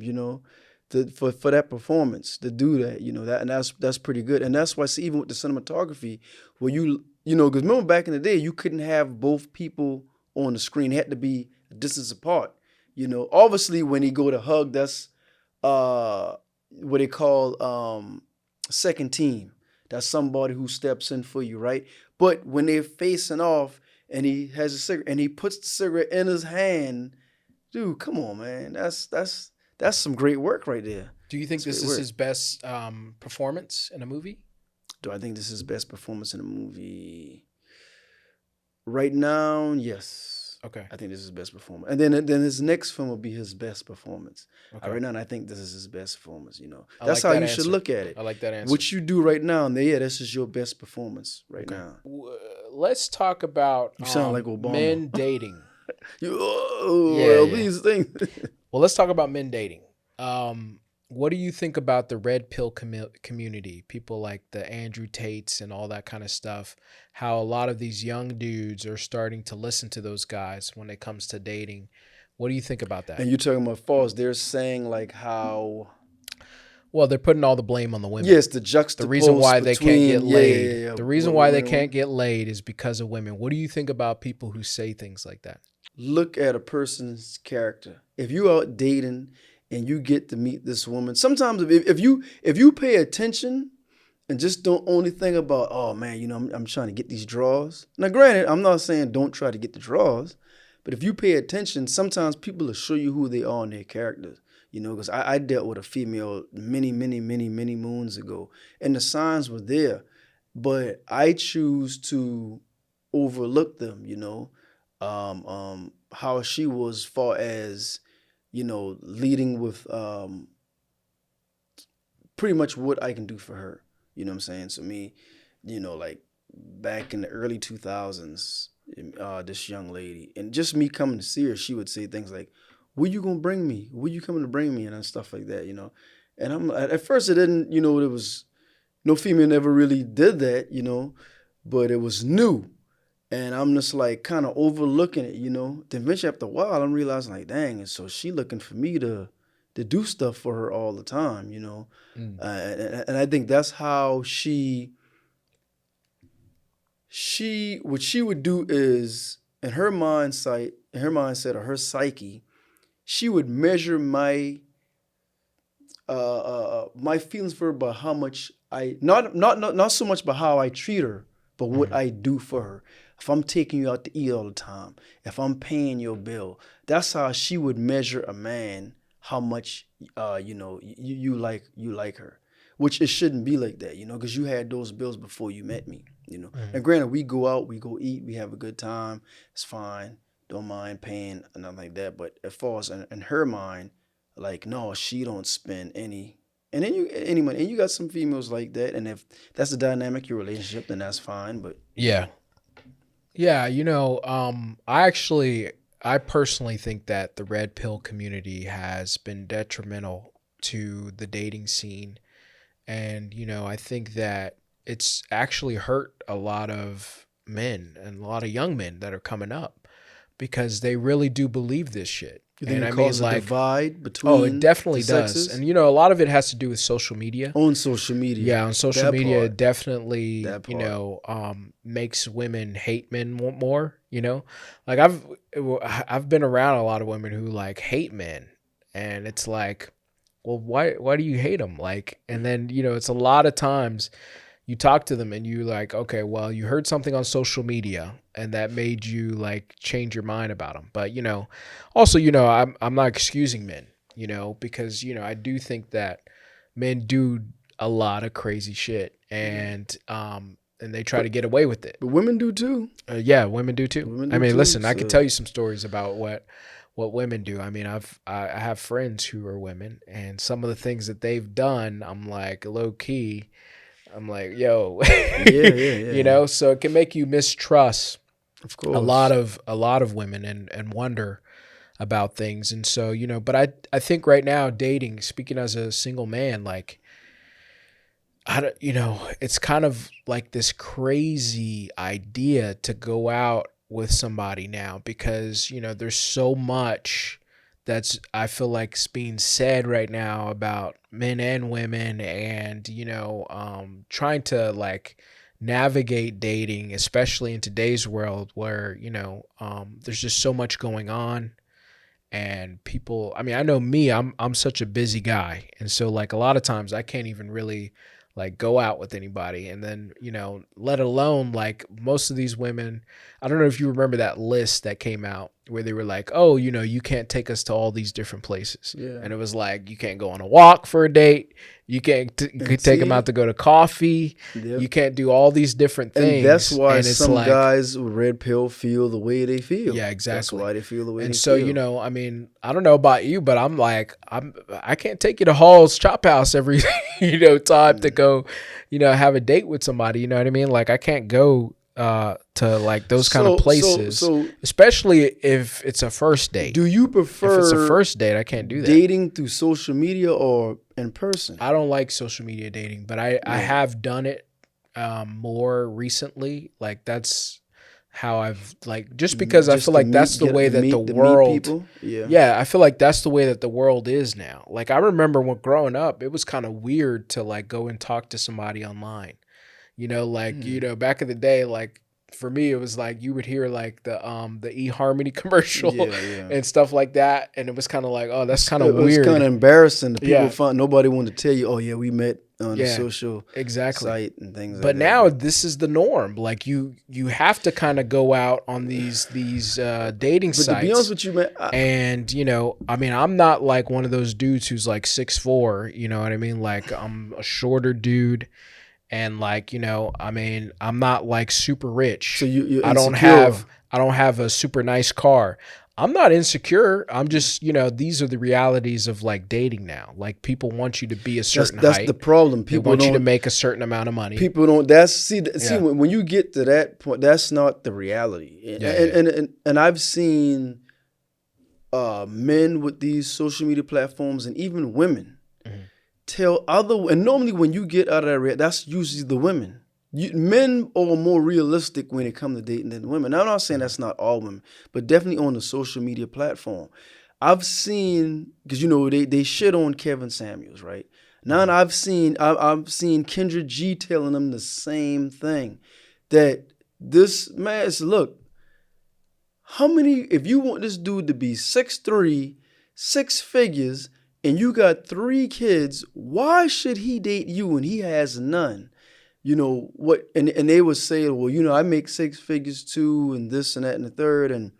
for that performance to do that, and that's pretty good. And that's why, see, even with the cinematography, where because remember back in the day, you couldn't have both people on the screen; it had to be a distance apart. Obviously, when he go to hug, that's what they call second team. That's somebody who steps in for you, right? But when they're facing off and he has a cigarette and he puts the cigarette in his hand, dude, come on, man. That's some great work right there. Do you think That's this great is work. his best performance in a movie? Do I think this is his best performance in a movie? Right now, yes. Okay. I think this is his best performance. And then his next film will be his best performance. Okay. Right now, I think this is his best performance, you know. I That's like how that you should answer. look at it. I like that answer. What you do right now, yeah, this is your best performance right now. Let's talk about You sound like Obama. men dating. Well, Yeah. these things. Well, let's talk about men dating. What do you think about the red pill community? People like the Andrew Tates and all that kind of stuff. How a lot of these young dudes are starting to listen to those guys when it comes to dating. What do you think about that? And you're talking about false. They're saying like how. Well, they're putting all the blame on the women. Yes, the juxtapose. The reason why they can't get between- laid. yeah. The reason why they can't get laid is because of women. What do you think about people who say things like that? Look at a person's character. If you out dating and you get to meet this woman, sometimes if you pay attention and just don't only think about, oh man, you know, I'm trying to get these draws. Now, granted, I'm not saying don't try to get the draws, but if you pay attention, sometimes people will show you who they are and their characters. You know, because I dealt with a female many moons ago, and the signs were there, but I choose to overlook them. You know, how she was, as far as, you know, leading with pretty much what I can do for her. You know what I'm saying? So me, you know, like back in the early 2000s, this young lady, and just me coming to see her, she would say things like, "Where you gonna bring me? Where you coming to bring me?" and stuff like that, you know. And I'm at first it didn't, you know, there was no female never really did that, you know, but it was new. And I'm just like kind of overlooking it, you know. Then eventually after a while, I'm realizing like, dang, and so she looking for me to do stuff for her all the time, you know. And I think that's how what she would do is in her mindset or her psyche, she would measure my my feelings for her by how much I not so much by how I treat her, but what I do for her. If I'm taking you out to eat all the time, if I'm paying your bill, that's how she would measure a man, how much you know you like her. Which it shouldn't be like that, you know, because you had those bills before you met me, you know. And granted, we go out, we go eat, we have a good time, it's fine, don't mind paying, nothing like that. But as far as in her mind, like, no, she don't spend any. And then any money. And you got some females like that. And if that's the dynamic of your relationship, then that's fine. But Yeah, you know, I personally think that the red pill community has been detrimental to the dating scene. And, you know, I think that it's actually hurt a lot of men and a lot of young men that are coming up because they really do believe this shit. you think And it I mean, causes a like, divide between oh, it definitely the does. sexes? And, you know, a lot of it has to do with social media. On social media. Yeah, on social That media, part. it definitely, That you part. know, makes women hate men more, you know? Like I've been around a lot of women who like hate men, and it's like, well, why do you hate them? Like, and then, you know, it's a lot of times you talk to them and you like, okay, well, you heard something on social media and that made you like change your mind about them. But, you know, also, you know, I'm not excusing men, you know, because, you know, I do think that men do a lot of crazy shit and they try to get away with it. But women do too. Yeah, women do too. Women I do mean, too, listen, I could so- tell you some stories about what women do. I mean, I have friends who are women, and some of the things that they've done, I'm like low key. I'm like, yo, Yeah. you know. So it can make you mistrust Of course. a lot of women and wonder about things. And so, you know, but I think right now dating, speaking as a single man, like, I don't, you know, it's kind of like this crazy idea to go out with somebody now because, you know, there's so much that's, I feel like, is being said right now about men and women and, you know, trying to like navigate dating, especially in today's world where, you know, there's just so much going on. And people, I mean, I know me, I'm such a busy guy. And so like a lot of times I can't even really like go out with anybody. And then, let alone like most of these women, I don't know if you remember that list that came out where they were like, oh, you can't take us to all these different places. Yeah. And it was like, you can't go on a walk for a date. You can't take them out to go to coffee. Yep. You can't do all these different things. And that's why and it's some like, guys with red pill feel the way they feel. Yeah, exactly. That's why they feel the way and they so, feel. I mean, I don't know about you, but I'm like, I can't take you to Hall's Chop House every, time to go, have a date with somebody. You know what I mean? Like I can't go to like those kind of places, especially if it's a first date. Do you prefer if it's a first date? I can't do that. Dating through social media or in person? I don't like social media dating, but I have done it more recently. Like that's how I've like just because I feel like that's the way that the world. Yeah, I feel like that's the way that the world is now. Like I remember when growing up, it was kind of weird to like go and talk to somebody online. Back in the day, like for me, it was like you would hear like the eHarmony commercial and stuff like that, and it was kind of like, oh, that's kind of weird. It was kind of embarrassing. The people found nobody wanted to tell you, oh yeah, we met on the social site and things. But now this is the norm. Like you have to kind of go out on these dating sites. But to be honest with you, man, I mean, I'm not like one of those dudes who's like 6'4", you know what I mean? Like I'm a shorter dude. And like, I mean, I'm not like super rich. So you're I don't have a super nice car. I'm not insecure. I'm just, these are the realities of like dating now. Like people want you to be a certain height. That's the problem. People want you to make a certain amount of money. People don't. See when you get to that point, that's not the reality. And I've seen men with these social media platforms and even women tell and normally when you get out of that, that's usually the women. Men are more realistic when it comes to dating than women. Now, I'm not saying that's not all women, but definitely on the social media platform. I've seen, because they shit on Kevin Samuels, right? Now I've seen Kendra G telling them the same thing, that this man is, look, how many, if you want this dude to be 6'3", 6 figures, and you got 3 kids, why should he date you and he has none? What? And they would say, well, I make 6 figures too, and this and that and the third. And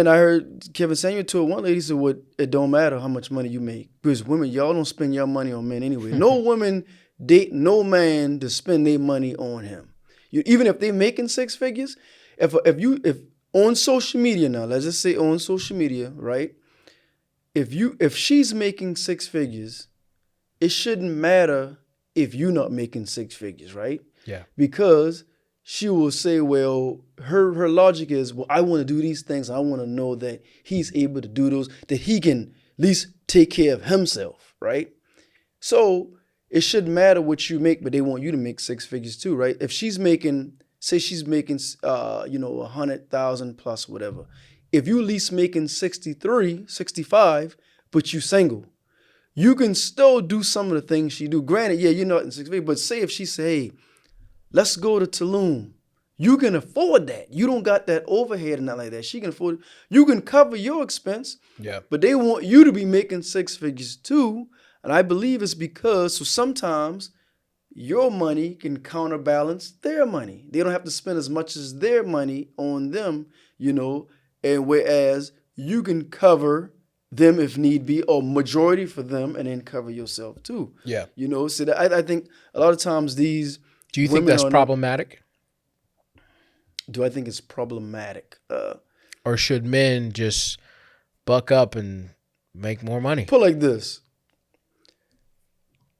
I heard Kevin Samuel told one lady, he said, well, it don't matter how much money you make, because women, y'all don't spend your money on men anyway. No woman date no man to spend their money on him. Even if they making 6 figures, if on social media now, let's just say on social media, right? If she's making 6 figures, it shouldn't matter if you're not making 6 figures, right? Yeah. Because she will say, well, her logic is, well, I want to do these things. I want to know that he's able to do those, that he can at least take care of himself, right? So it shouldn't matter what you make, but they want you to make 6 figures too, right? If she's making, say she's making, 100,000 plus whatever. If you at least making 63, 65, but you single, you can still do some of the things she do. Granted, you're not in 6 figures, but say if she say, hey, let's go to Tulum. You can afford that. You don't got that overhead and not like that. She can afford it. You can cover your expense. Yeah. But they want you to be making 6 figures too. And I believe it's because, so sometimes your money can counterbalance their money. They don't have to spend as much as their money on them, and whereas you can cover them if need be, or majority for them, and then cover yourself too. Yeah. So that I think a lot of times these. Do you think that's problematic? Do I think it's problematic? Or should men just buck up and make more money? Put it like this.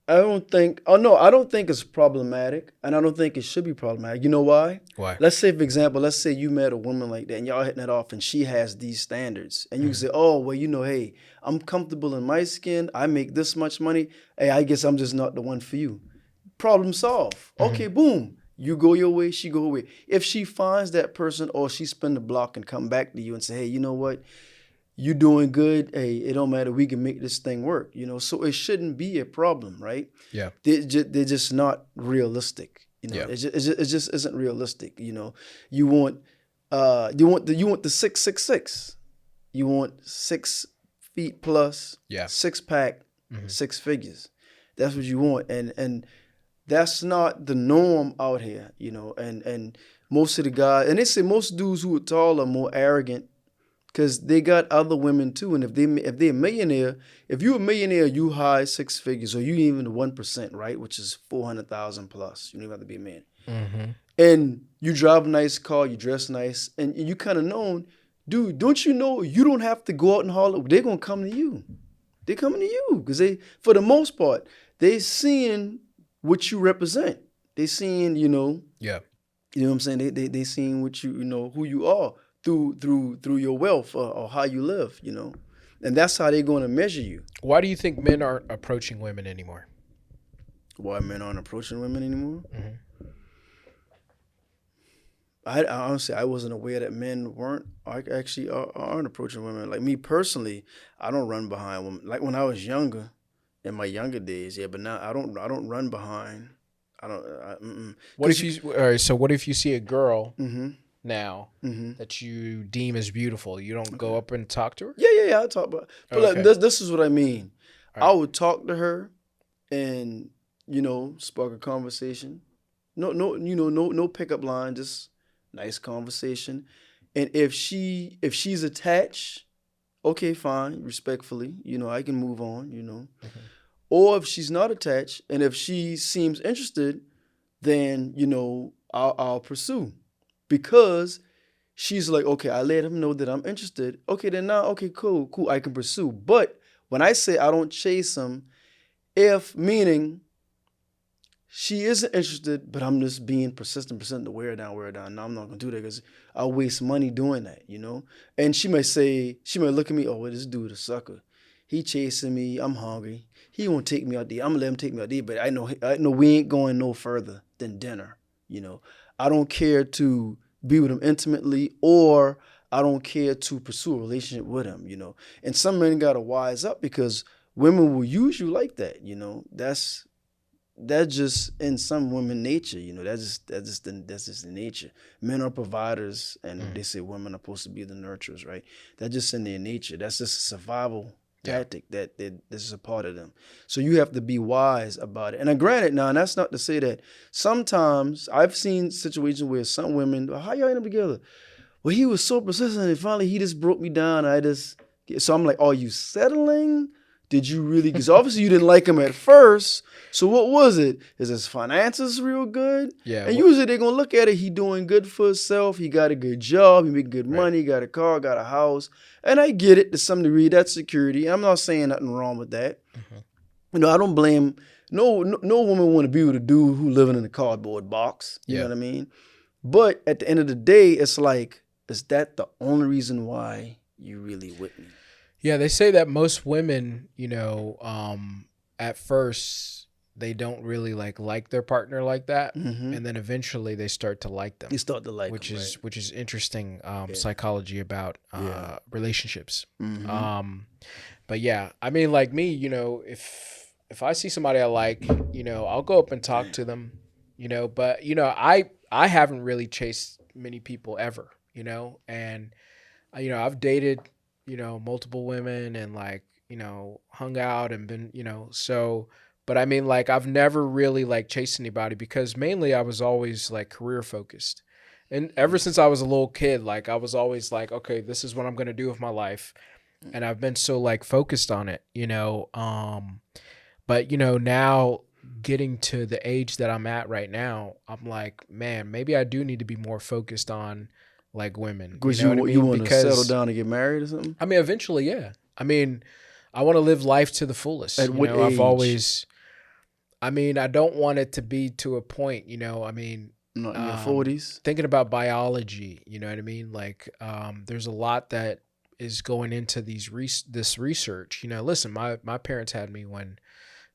I don't think it's problematic, and I don't think it should be problematic. You know why? Why? Let's say, for example, you met a woman like that, and y'all hitting it off, and she has these standards, and you say, oh, well, hey, I'm comfortable in my skin, I make this much money, hey, I guess I'm just not the one for you. Problem solved. Okay, boom. You go your way, she go her way. If she finds that person, or she spin the block and come back to you and say, hey, you know what? You doing good. Hey, it don't matter. We can make this thing work. So it shouldn't be a problem, right? Yeah. They're just not realistic. Yeah. It just isn't realistic. You want the 666. You want 6 feet plus, Yeah. 6-pack, 6 figures. That's what you want, and that's not the norm out here, you know. And most of the guys, and they say most dudes who are tall are more arrogant because they got other women too. And if they're a millionaire, if you're a millionaire, you high 6 figures, or you even the 1%, right, which is 400,000 plus. You don't even have to be a man. Mm-hmm. And you drive a nice car, you dress nice, and you kind of known, dude. Don't you know you don't have to go out and holler? They're gonna come to you. They're coming to you because they, for the most part, they seeing what you represent. They seeing, Yeah. you know what I'm saying. They seeing what you know who you are through your wealth or how you live, and that's how they're going to measure you. Why do you think men aren't approaching women anymore? Why men aren't approaching women anymore? Mm-hmm. I honestly, I wasn't aware that men aren't approaching women. Like me personally, I don't run behind women. Like when I was younger, in my younger days, yeah. But now I don't run behind. I don't. What if you? All right. So what if you see a girl Mm-hmm. now Mm-hmm. that you deem as beautiful? You don't go up and talk to her? Yeah. I talk about. But Okay. like, this is what I mean. All right. I would talk to her, and spark a conversation. No pickup line. Just nice conversation. And if she's attached, okay, fine, respectfully, I can move on, Mm-hmm. Or if she's not attached and if she seems interested, then, I'll pursue. Because she's like, okay, I let him know that I'm interested. Okay, then now, okay, cool, I can pursue. But when I say I don't chase him, meaning she isn't interested, but I'm just being persistent to wear her down. No, I'm not gonna do that because I'll waste money doing that, And she might look at me, oh, well, this dude a sucker. He chasing me. I'm hungry. He won't take me out there. I'm gonna let him take me out there, but I know we ain't going no further than dinner. I don't care to be with him intimately, or I don't care to pursue a relationship with him. And some men gotta wise up because women will use you like that. That's just in some women nature, That's just the nature. Men are providers, and they say women are supposed to be the nurturers, right? That's just in their nature. That's just a survival tactic that this is a part of them. So you have to be wise about it. And granted, now, and that's not to say that sometimes I've seen situations where some women, how y'all end up together? Well, he was so persistent, and finally he just broke me down. So I'm like, are you settling? Did you really? Because obviously you didn't like him at first. So what was it? Is his finances real good? Yeah. And usually they're going to look at it. He doing good for himself. He got a good job. He make good money. He got a car, got a house. And I get it to some degree. That's security. I'm not saying nothing wrong with that. Mm-hmm. I don't blame. No woman want to be with a dude who living in a cardboard box. You know what I mean? But at the end of the day, it's like, is that the only reason why you really with me? Yeah, they say that most women, at first they don't really like their partner like that, and then eventually they start to like them. They start to like which them, is which is interesting psychology about relationships. But yeah, I mean, like me, if I see somebody I like, I'll go up and talk to them, But I haven't really chased many people ever, and I've dated multiple women and hung out and been, but I mean, I've never really chased anybody because mainly I was always career focused. And ever since I was a little kid, I was always okay, this is what I'm going to do with my life. And I've been so focused on it, but now getting to the age that I'm at right now, I'm like, man, maybe I do need to be more focused on women. Because you want to settle down and get married or something? I mean, eventually, yeah. I mean, I want to live life to the fullest. At what age? I've always, I don't want it to be to a point, Not in your 40s? Thinking about biology, you know what I mean? There's a lot that is going into this research. Listen, my parents had me when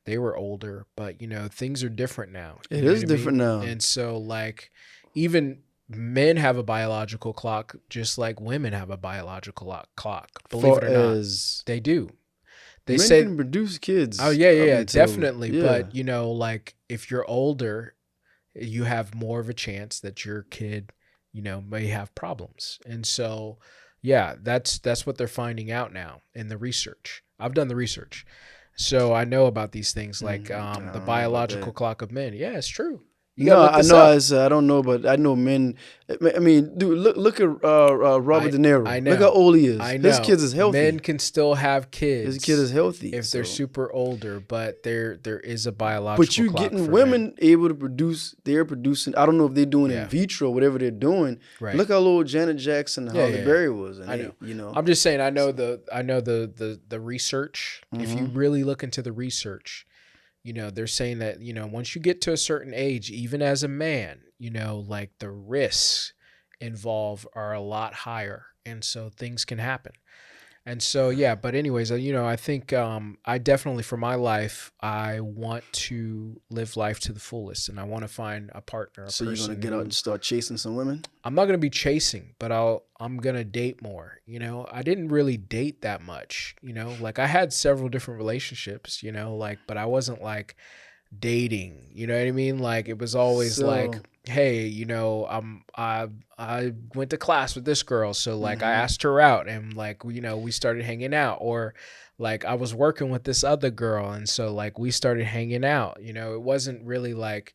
they were older, but, things are different now. It is different now. And so, even men have a biological clock just like women have a biological clock. Believe it or not, they do. They men say can produce kids. Oh yeah, definitely. Yeah. But if you're older, you have more of a chance that your kid, may have problems. And so, Yeah, that's what they're finding out now in the research. I've done the research. So I know about these things like I the don't know about biological that. clock of men. Yeah, it's true. You gotta No, look I this know. up. I don't know, but I know men. I mean, dude, look at Robert I De Niro. I Look how know. old he is. I His know. kids is Men healthy. can still have His kid is kids healthy. if they're So, super older, but there is a but biological you clock getting for men. women able to produce. They're producing. I don't know if they're doing in Yeah. vitro, whatever they're doing. Right. Look how old Janet Jackson and Yeah, Halle yeah, yeah. Berry was, and I they, know. you know. I'm just saying I know the research. If you Mhm. really look into the research, they're saying that, once you get to a certain age, even as a man, like the risks involved are a lot higher. And so things can happen. And so, yeah, but anyways, I think I definitely, for my life, I want to live life to the fullest, and I want to find a partner, a So you're gonna person get out who and start chasing some women? I'm not going to be chasing, but I'm going to date more. I didn't really date that much, like I had several different relationships, like, but I wasn't like dating, you know what I mean? Like it was always like, So, hey, I went to class with this girl, so like I mhm. asked her out, and like we started hanging out, or like I was working with this other girl, and so like we started hanging out. It wasn't really like,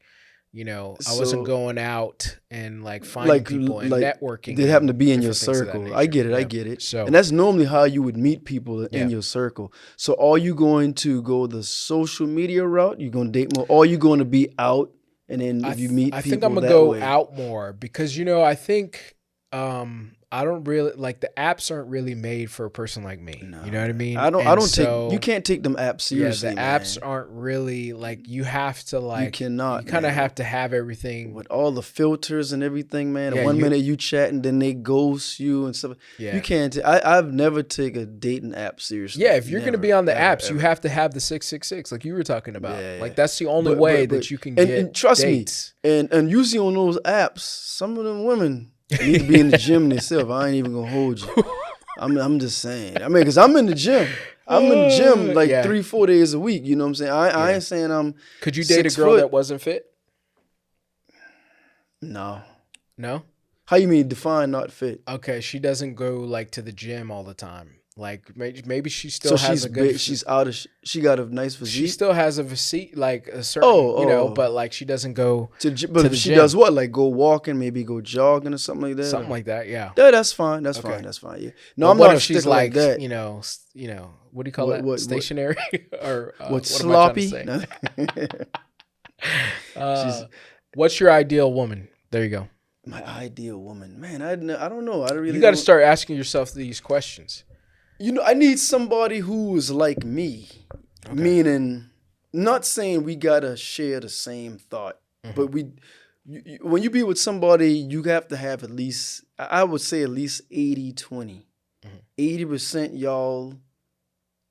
I wasn't So going out and like finding people and like networking they happen to and be in your different things of that circle. I nature. get it. I Yeah. get it. So And that's normally how you would meet people yeah. in your circle. So are you going to go the social media route? You're going to date more, or are you going to be out and then if you meet I think I'm people gonna that go way? out more because I think I don't really like the apps aren't really made for a person like me. No, You know what I man. mean? I And don't take you so can't take them apps yeah, the seriously, apps man. aren't really like you have to You like you cannot, kind of man. have to have everything. With all the filters and everything, man. And Yeah, one minute you chatting, then they ghost you and stuff. You yeah. can't. I've never taken a dating app seriously. Yeah, if you're gonna be Never, on the ever, apps, you ever. have to have the 666, like you were talking about. Yeah, Like yeah. that's the only But way but but that you can and, get and trust dates. me, and usually on those apps, some of them women need to be in the gym themselves. I ain't even gonna hold you. I'm just saying. I mean, cause I'm in the gym. I'm in the gym like Yeah, 3-4 days a week. You know what I'm saying? I yeah. ain't saying I'm Could you date a 6 girl foot. that wasn't fit? No. No. How you mean define not fit? Okay, she doesn't go like to the gym all the time. Like maybe she So still has she's a good. big. She's out of. She got a nice She physique. still has a physique, like a certain, Oh, oh. but like she doesn't go But to if the she does gym, what? Like go walking, maybe go jogging or something like that. something Or, like that. Yeah. yeah, that's fine. That's Okay. fine. That's fine. Yeah. No, But I'm what not a if she's stickler like like, that. what do you call that? What Stationary or what what am I trying to sloppy? say? No. Uh, She's what's your ideal woman? There you go. my ideal woman. Man, I don't know. I really You got to don't. start asking yourself these questions. I need somebody who is like me. Okay. Meaning, not saying we gotta share the same thought, but when you be with somebody, you have to have at least, I would say at least 80-20. 80% y'all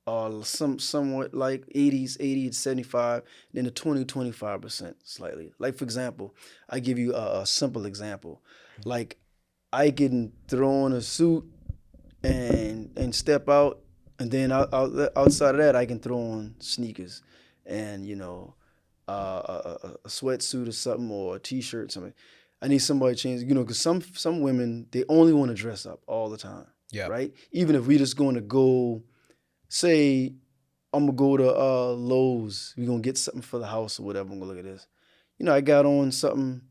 are somewhat like 80 to 75, then the 20-25% slightly. Like for example, I give you a simple example. Like I can throw on a suit and step out, and then outside of that, I can throw on sneakers and a sweatsuit or something or a t-shirt or something. I need somebody to change, because some women they only want to dress up all the time. Yeah. Right. Even if we just going to go, say, I'm gonna go to Lowe's, we're gonna get something for the house or whatever. I'm gonna look at this. I got on something.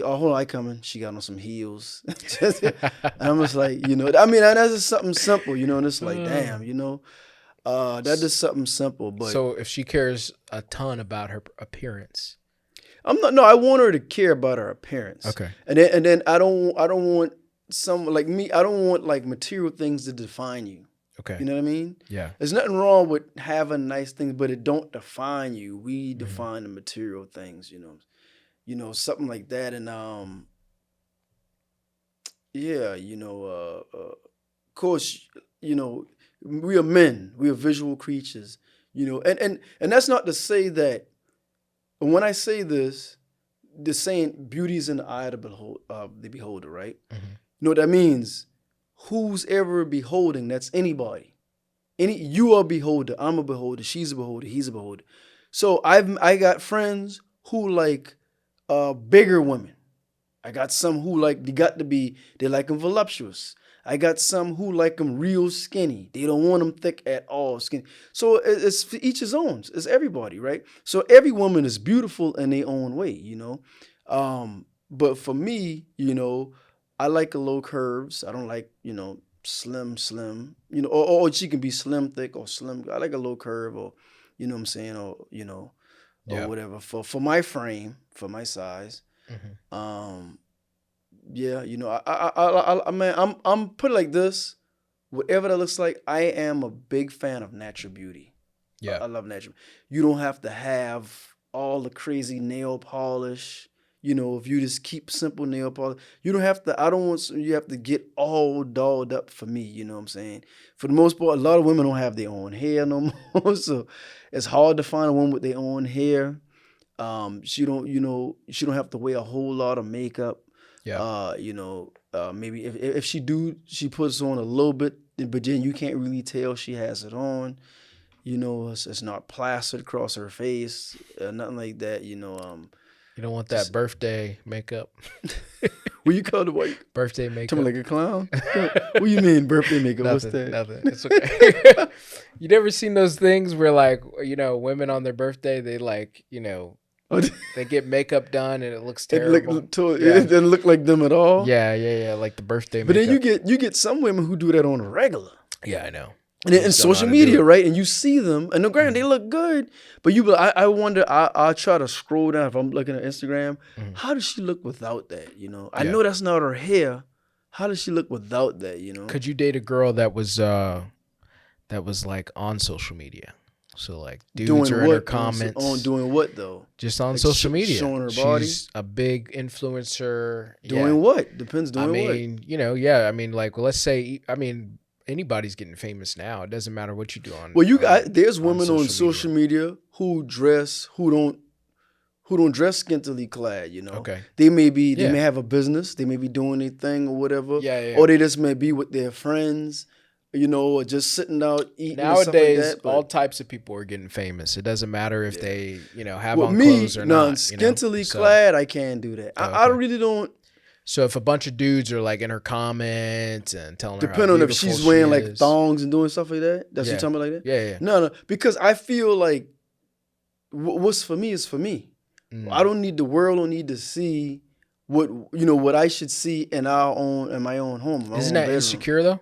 Hold on, I coming. She got on some heels. And I'm just like, I mean, that's just something simple, and it's like, damn, that's just something simple. But So if she cares a ton about her appearance, no, I want her to care about her appearance. Okay. And then I don't want someone like me, I don't want like material things to define you. okay, You know what I mean? yeah, There's nothing wrong with having nice things, but it don't define you. We define the material things, something like that. And yeah, of course, we are men. We are visual creatures, and that's not to say that when I say this, the saying beauty is in the eye of the beholder, right? You know what that means? Who's ever beholding, that's anybody. You are a beholder, I'm a beholder, she's a beholder, he's a beholder. So I got friends who like bigger women. I got some who like they like them voluptuous. I got some who like them real skinny. They don't want them thick at all, skinny. So it's for each his own. It's everybody, right? So every woman is beautiful in their own way, you know. But for me, you know, I like a low curves. I don't like, you know, slim, you know, or she can be slim thick or slim. I like a low curve, or, you know what I'm saying, or, you know, or whatever for my frame, for my size. Yeah, you know, I mean, I'm put it like this. Whatever that looks like, I am a big fan of natural beauty. Yeah. I love natural. You don't have to have all the crazy nail polish. You know, if you just keep simple nail polish, you don't have to. I don't want you have to get all dolled up for me. You know what I'm saying? For the most part, a lot of women don't have their own hair no more, so it's hard to find a woman with their own hair. She don't, you know, she don't have to wear a whole lot of makeup. Yeah. You know, maybe if she do, she puts on a little bit, but then you can't really tell she has it on. You know, it's not plastered across her face, nothing like that. You know, You don't want that birthday makeup. what you call the white Birthday makeup. talking like a clown? What do you mean birthday makeup? What's that? Nothing. It's okay. You never seen those things where, like, you know, women on their birthday, they, like, you know, they get makeup done and it looks terrible. It doesn't look like them at all. Yeah. Like the birthday But makeup. then you get some women who do that on a regular. Yeah, I know. And in Just don't know social how to do media, it. right? And you see them, and granted, they look good, but I wonder, I'll try to scroll down if I'm looking at Instagram. How does she look without that? You know, I know that's not her hair. How does she look without that? You know, Could you date a girl that was like on social media? So like dudes are in her comments. On doing what though? Just on Like social media. showing her body? She's a big influencer. Doing what? Depends doing I what. mean, you know, yeah. I mean, like, well, let's say, I mean, anybody's getting famous now. It doesn't matter what you do on. Well, there's women on social media who don't dress scantily clad, you know. Okay. They may have a business, they may be doing their thing or whatever. Yeah. Or they just may be with their friends, you know, or just sitting out eating. Nowadays, and stuff like that, all types of people are getting famous. It doesn't matter if they, you know, have with on me, clothes or not. scantily you know? clad, I can't do that. I really don't. So if a bunch of dudes are like in her comments and telling her, Depending on if she's wearing like thongs and doing stuff like that. That's what you're talking about, like that? Yeah. No, because I feel like what's for me is for me. I don't need the world don't need to see what I should see in my own home. Isn't that insecure though?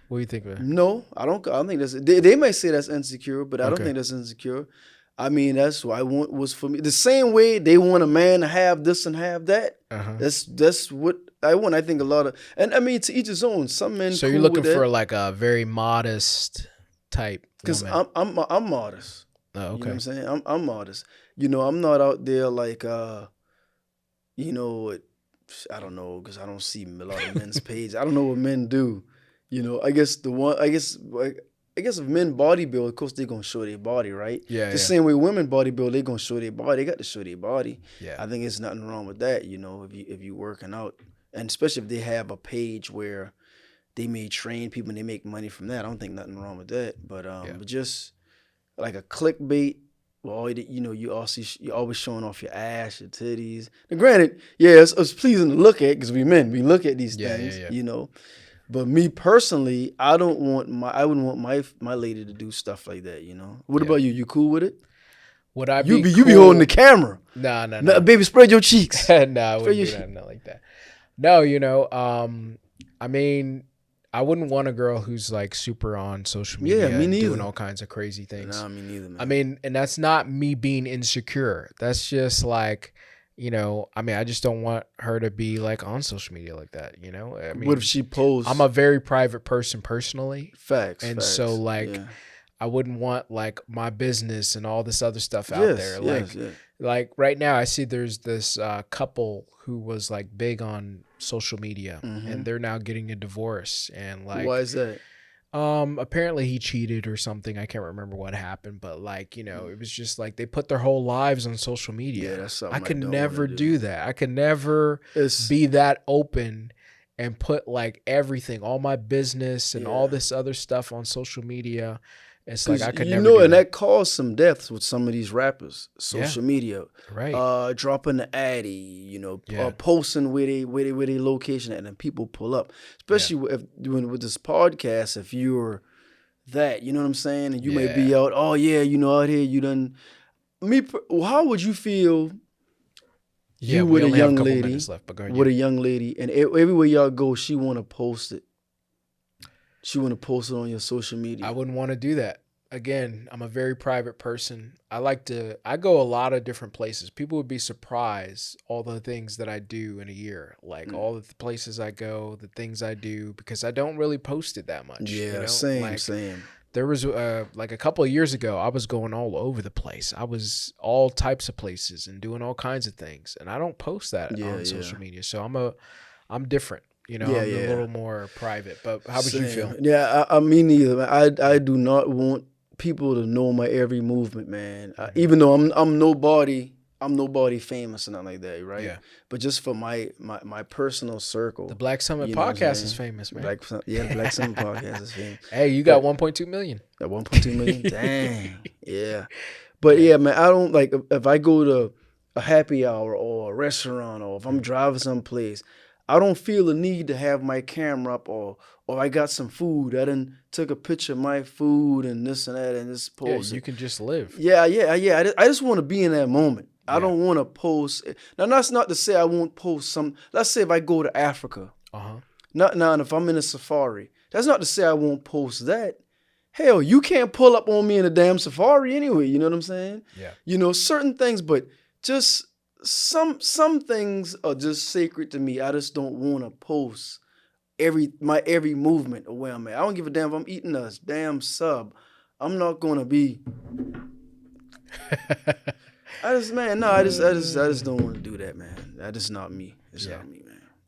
What do you think of it? No, I don't think that's. They might say that's insecure, but I don't think that's insecure. I mean, that's what I want was for me. The same way they want a man to have this and have that. That's what I want. I think a lot of, and I mean, to each his own. Some men. So you're looking for like a very modest type. Because woman. I'm modest. Oh, okay. You know what I'm saying? I'm modest. You know, I'm not out there like, you know, I don't know, because I don't see a lot of men's page. I don't know what men do. You know, I guess if men bodybuild, of course they're gonna show their body, right? Yeah. The same way women bodybuild, they're gonna show their body. They got to show their body. Yeah. I think there's nothing wrong with that. You know, if you working out, and especially if they have a page where they may train people and they make money from that, I don't think nothing wrong with that. But but just like a clickbait. Well, you know, you're always showing off your ass, your titties. Now, granted, it's pleasing to look at because we men, we look at these things, you know. But me personally, I wouldn't want my lady to do stuff like that, you know. What about you? You cool with it? Would I be? You be holding the camera. No. Baby, spread your cheeks. No, I wouldn't do that, not like that. No, you know, I mean, I wouldn't want a girl who's like super on social media, me neither. doing all kinds of crazy things. Nah, me neither, man. I mean, and that's not me being insecure. That's just like, you know, I mean, I just don't want her to be like on social media like that, you know? I mean, what if she posts? I'm a very private person personally. Facts. So like, I wouldn't want like my business and all this other stuff out there. Like right now I see there's this couple who was like big on social media and they're now getting a divorce, and like, why is that? Apparently he cheated or something. I can't remember what happened, but like, you know, it was just like they put their whole lives on social media. Yeah, that's something I could don't never wanna do that. I could never be that open and put like everything, all my business and all Yeah. this other stuff on social media. It's like I could you never know, do and that. that caused some deaths with some of these rappers. Social media, Right. dropping the addy, you know, Yeah. posting where they location at, and then people pull up. Yeah. Especially if doing with this podcast, if you're that, you know what I'm saying, and you may be Yeah. out, oh yeah, you know, out here, you done how would you feel Yeah, you we with a only have a young couple lady, minutes left, but go ahead. with a young lady, and everywhere y'all go, she want to post it. She want to post it on your social media. I wouldn't want to do that. Again, I'm a very private person. I go a lot of different places. People would be surprised all the things that I do in a year, like all the places I go, the things I do, because I don't really post it that much. Yeah, you know? same, Like, same. there was like a couple of years ago, I was going all over the place. I was all types of places and doing all kinds of things, and I don't post that Yeah, on yeah. social media. So I'm different. You know, Yeah, I'm yeah. a little more private. But how would you Same. feel? Yeah, I me neither. Man. I do not want people to know my every movement, man. Even though I'm nobody famous and nothing like that, right? Yeah. But just for my personal circle. The Black Summit you know what I'm podcast is saying? famous, man. The Black Summit podcast is famous. Hey, you got 1.2 million. At 1.2 million? Dang. Yeah. But yeah, man, I don't like if I go to a happy hour or a restaurant or if I'm driving someplace, I don't feel the need to have my camera up or I got some food. I done took a picture of my food and this and that and this Yeah, post. you can just live. Yeah. I just want to be in that moment. I Yeah. don't want to post. Now, that's not to say I won't post some. Let's say if I go to Africa, not now, and if I'm in a safari, that's not to say I won't post that. Hell, you can't pull up on me in a damn safari anyway. You know what I'm saying? Yeah. You know, certain things, but just some things are just sacred to me. I just don't want to post my every movement of where I'm at. I don't give a damn if I'm eating a damn sub. I'm not gonna be. I just don't want to do that, man. That is not me. It's not me.